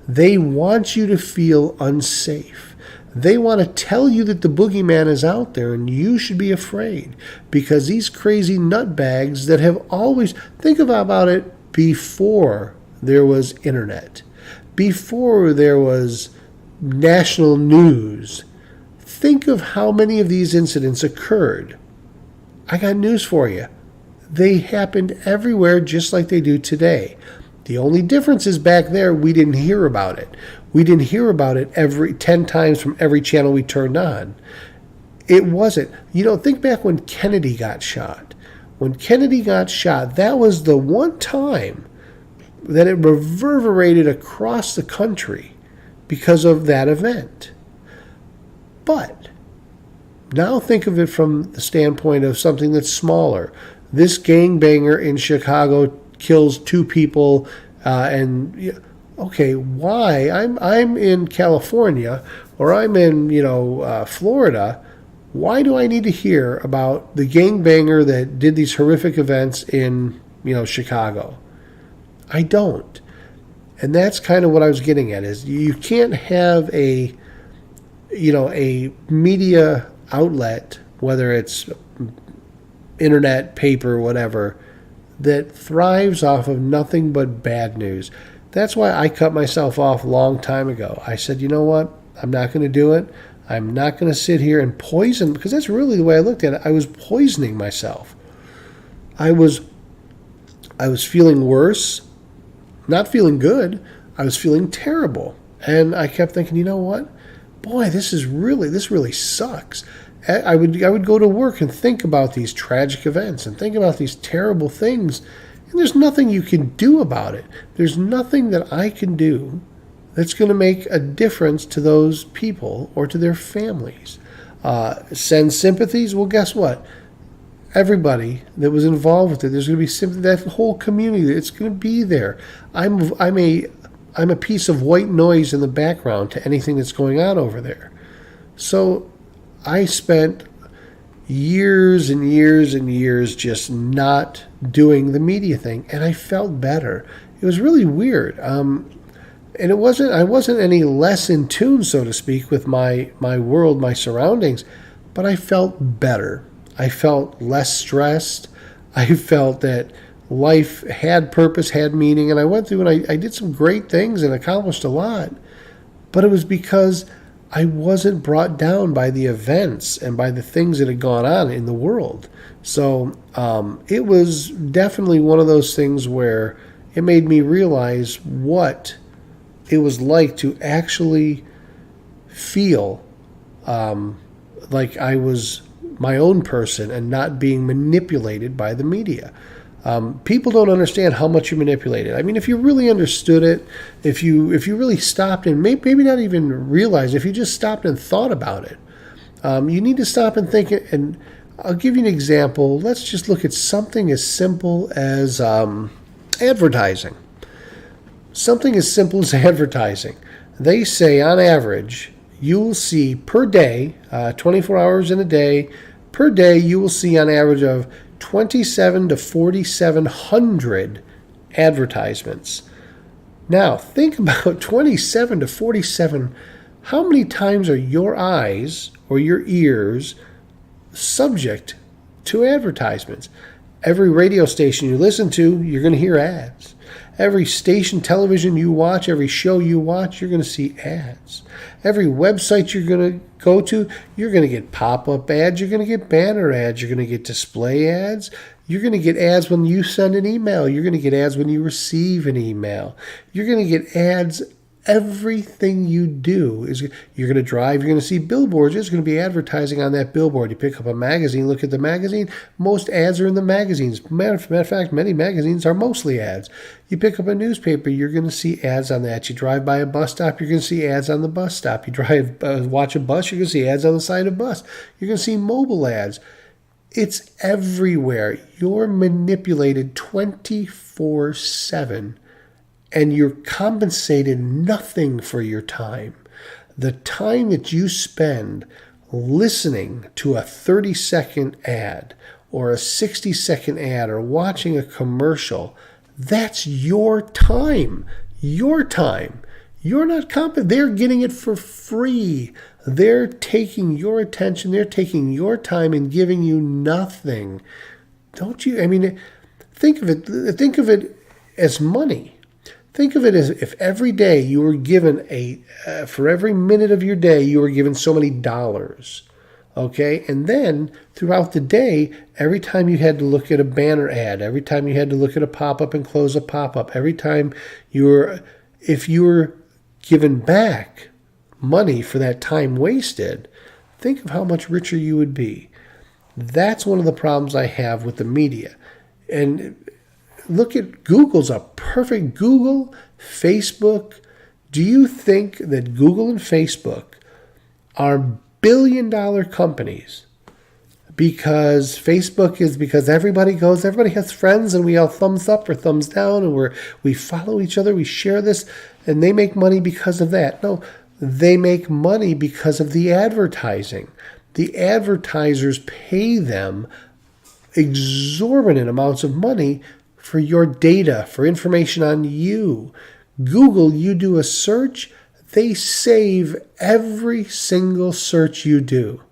They want you to feel unsafe. They want to tell you that the boogeyman is out there and you should be afraid because these crazy nutbags that have always, think about it before there was internet, before there was national news. Think of how many of these incidents occurred. I got news for you. They happened everywhere just like they do today. The only difference is back there we didn't hear about it. We didn't hear about it every 10 times from every channel we turned on. It wasn't. Think back when Kennedy got shot. When Kennedy got shot, that was the one time that it reverberated across the country because of that event. But now think of it from the standpoint of something that's smaller. This gangbanger in Chicago kills 2 people okay, why? I'm in California or I'm in, Florida. Why do I need to hear about the gangbanger that did these horrific events in, Chicago? I don't. And that's kind of what I was getting at is you can't have a media outlet, whether it's internet, paper, whatever, that thrives off of nothing but bad news. That's why I cut myself off a long time ago. I said, you know what? I'm not going to do it. I'm not going to sit here and poison, because that's really the way I looked at it. I was poisoning myself. I was feeling worse, not feeling good. I was feeling terrible. And I kept thinking, you know what? Boy, this really sucks. I would go to work and think about these tragic events and think about these terrible things. And there's nothing you can do about it. There's nothing that I can do that's going to make a difference to those people or to their families. send sympathies. Well, guess what? Everybody that was involved with it, there's going to be sympathy. That whole community, it's going to be there. I'm a piece of white noise in the background to anything that's going on over there. So I spent years and years and years just not doing the media thing, and I felt better. It was really weird. And I wasn't any less in tune, so to speak, with my world, my surroundings, but I felt better. I felt less stressed. I felt that life had purpose, had meaning, and I went through and I did some great things and accomplished a lot. But it was because I wasn't brought down by the events and by the things that had gone on in the world. So it was definitely one of those things where it made me realize what it was like to actually feel like I was my own person and not being manipulated by the media. People don't understand how much you're manipulated. I mean, if you really understood it, if you really stopped and maybe not even realized, if you just stopped and thought about it, you need to stop and think. And I'll give you an example. Let's just look at something as simple as advertising. Something as simple as advertising. They say on average, you will see per day, 24 hours in a day, per day you will see on average of 27 to 4,700 advertisements. Now, think about 27 to 47. How many times are your eyes or your ears subject to advertisements? Every radio station you listen to, you're going to hear ads. Every station television you watch, every show you watch, you're going to see ads. Every website you're going to go to, you're going to get pop-up ads, you're going to get banner ads, you're going to get display ads, you're going to get ads when you send an email, you're going to get ads when you receive an email, you're going to get ads. Everything you do is you're going to drive, you're going to see billboards, there's going to be advertising on that billboard. You pick up a magazine, look at the magazine, most ads are in the magazines. Matter of fact, many magazines are mostly ads. You pick up a newspaper, you're going to see ads on that. You drive by a bus stop, you're going to see ads on the bus stop. You watch a bus, you're going to see ads on the side of a bus. You're going to see mobile ads. It's everywhere. You're manipulated 24/7. And you're compensated nothing for your time. The time that you spend listening to a 30-second ad or a 60-second ad or watching a commercial, that's your time. Your time. You're not they're getting it for free. They're taking your attention. They're taking your time and giving you nothing. Don't you? I mean, think of it as money. Think of it as if every day you were given for every minute of your day, you were given so many dollars. Okay? And then throughout the day, every time you had to look at a banner ad, every time you had to look at a pop-up and close a pop-up, every time if you were given back money for that time wasted, think of how much richer you would be. That's one of the problems I have with the media. And look at Google's a perfect Google, Facebook. Do you think that Google and Facebook are billion-dollar companies because everybody has friends and we all thumbs up or thumbs down and we follow each other, we share this, and they make money because of that? No, they make money because of the advertising. The advertisers pay them exorbitant amounts of money for your data, for information on you. Google, you do a search, they save every single search you do.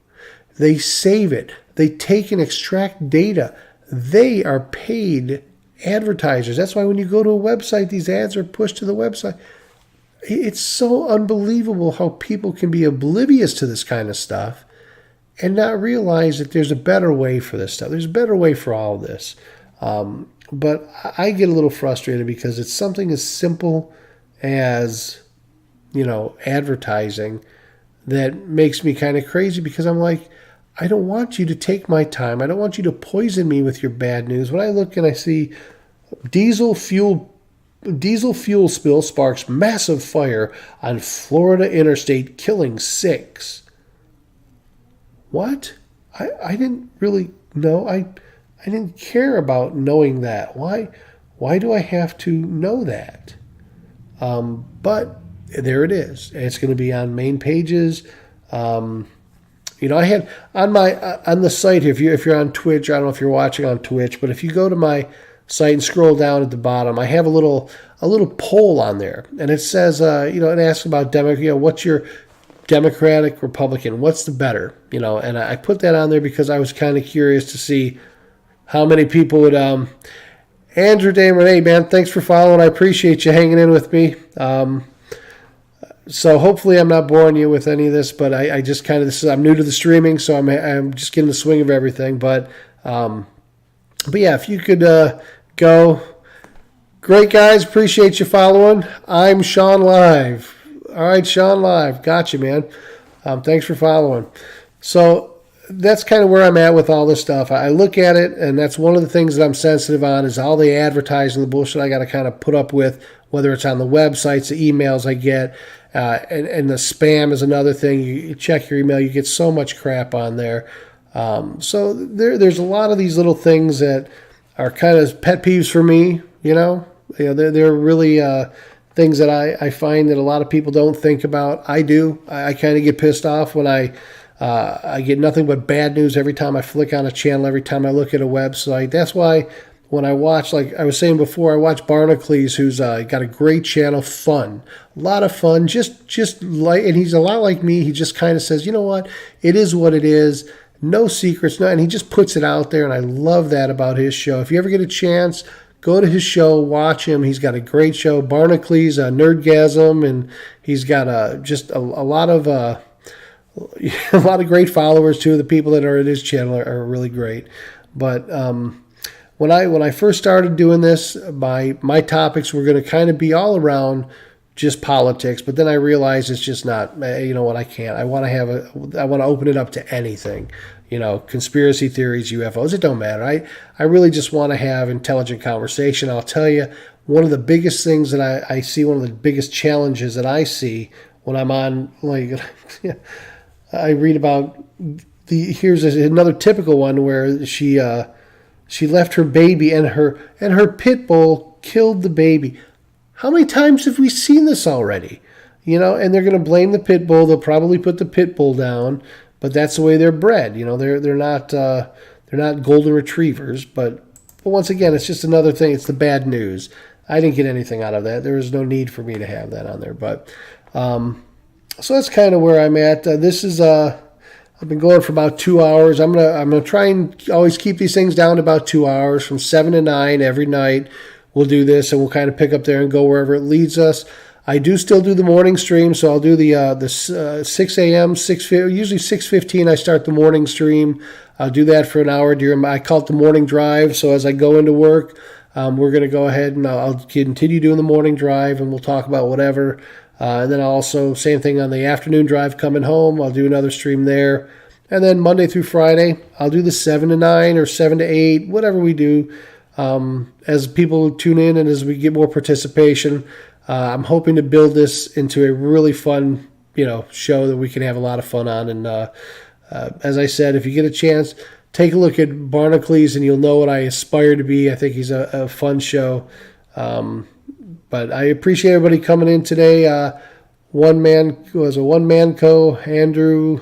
They save it. They take and extract data. They are paid advertisers. That's why when you go to a website, these ads are pushed to the website. It's so unbelievable how people can be oblivious to this kind of stuff and not realize that there's a better way for this stuff. There's a better way for all of this. But I get a little frustrated because it's something as simple as, advertising that makes me kind of crazy because I'm like, I don't want you to take my time. I don't want you to poison me with your bad news. When I look and I see diesel fuel spill sparks massive fire on Florida interstate, killing 6. what? I didn't really know. I didn't care about knowing that. Why do I have to know that? But there it is. It's going to be on main pages. I had on the site, if you're on Twitch, I don't know if you're watching on Twitch, but if you go to my site and scroll down at the bottom, I have a little poll on there, and it says, it asks about what's your Democratic, Republican, what's the better, and I put that on there because I was kind of curious to see how many people would. Andrew Damon, hey man, thanks for following. I appreciate you hanging in with me. So hopefully I'm not boring you with any of this, but I just kind of I'm new to the streaming, so I'm just getting the swing of everything. But yeah, if you could go, great guys, appreciate you following. I'm Sean Live. All right, Sean Live, got you, man. Thanks for following. So that's kind of where I'm at with all this stuff. I look at it, and that's one of the things that I'm sensitive on is all the advertising, the bullshit I got to kind of put up with, whether it's on the websites, the emails I get. And the spam is another thing. You check your email, you get so much crap on there. So there's a lot of these little things that are kind of pet peeves for me. They're really things that I find that a lot of people don't think about. I do. I kind of get pissed off when I get nothing but bad news every time I flick on a channel, every time I look at a website. That's why when I watch, like I was saying before, I watch Barnacles, who's got a great channel, fun, a lot of fun, just like, and he's a lot like me. He just kind of says, you know what, it is what it is, no secrets, and he just puts it out there, and I love that about his show. If you ever get a chance, go to his show, watch him. He's got a great show, Barnacles, Nerdgasm, and he's got just a lot of a lot of great followers too. The people that are at his channel are really great, but. When I first started doing this, my topics were going to kind of be all around just politics, but then I realized it's just not. You know what? I can't. I want to open it up to anything. Conspiracy theories, UFOs. It don't matter. I really just want to have intelligent conversation. I'll tell you, one of the biggest things that I see, one of the biggest challenges that I see when I'm on, like, I read about here's another typical one where she left her baby and her pit bull killed the baby. How many times have we seen this already? And they're going to blame the pit bull. They'll probably put the pit bull down, but that's the way they're bred. They're not golden retrievers. But once again, it's just another thing. It's the bad news. I didn't get anything out of that. There was no need for me to have that on there. But so that's kind of where I'm at. This is I've been going for about 2 hours. I'm gonna try and always keep these things down to about 2 hours, from 7 to 9 every night. We'll do this, and we'll kind of pick up there and go wherever it leads us. I do still do the morning stream, so I'll do the 6 a.m. Usually 6:15. I start the morning stream. I'll do that for an hour I call it the morning drive. So as I go into work, we're gonna go ahead and I'll continue doing the morning drive, and we'll talk about whatever. And then also, same thing on the afternoon drive coming home. I'll do another stream there. And then Monday through Friday, I'll do the 7 to 9 or 7 to 8, whatever we do. As people tune in and as we get more participation, I'm hoping to build this into a really fun, show that we can have a lot of fun on. And as I said, if you get a chance, take a look at Barnacles and you'll know what I aspire to be. I think he's a fun show. But I appreciate everybody coming in today. One man co, Andrew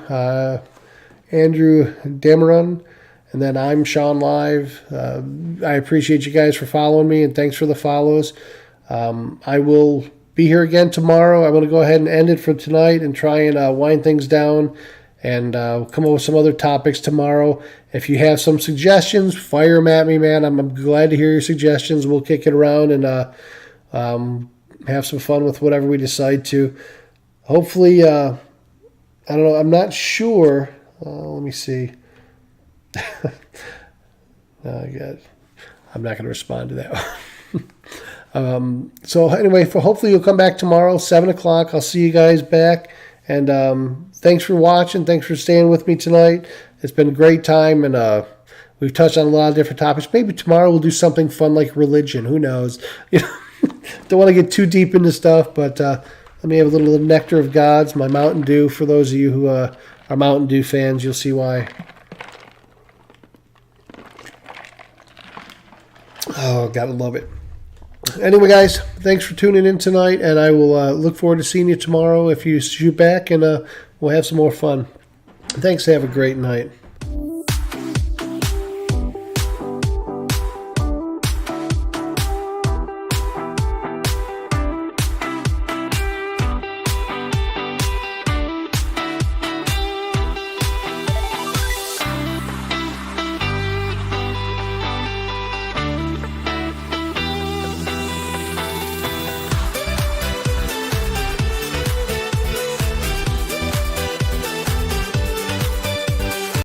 Dameron, and then I'm Sean Live. I appreciate you guys for following me, and thanks for the follows. I will be here again tomorrow. I'm going to go ahead and end it for tonight and try and wind things down and come up with some other topics tomorrow. If you have some suggestions, fire them at me, man. I'm glad to hear your suggestions. We'll kick it around and have some fun with whatever we decide to. Hopefully, I don't know. I'm not sure. Let me see. I'm not going to respond to that. So anyway, hopefully you'll come back tomorrow, 7 o'clock. I'll see you guys back. And thanks for watching. Thanks for staying with me tonight. It's been a great time, and we've touched on a lot of different topics. Maybe tomorrow we'll do something fun like religion. Who knows? Don't want to get too deep into stuff, but let me have a little nectar of gods, my Mountain Dew, for those of you who our Mountain Dew fans, you'll see why. Oh, gotta love it. Anyway, guys, thanks for tuning in tonight, and I will look forward to seeing you tomorrow if you shoot back, and we'll have some more fun. Thanks. Have a great night.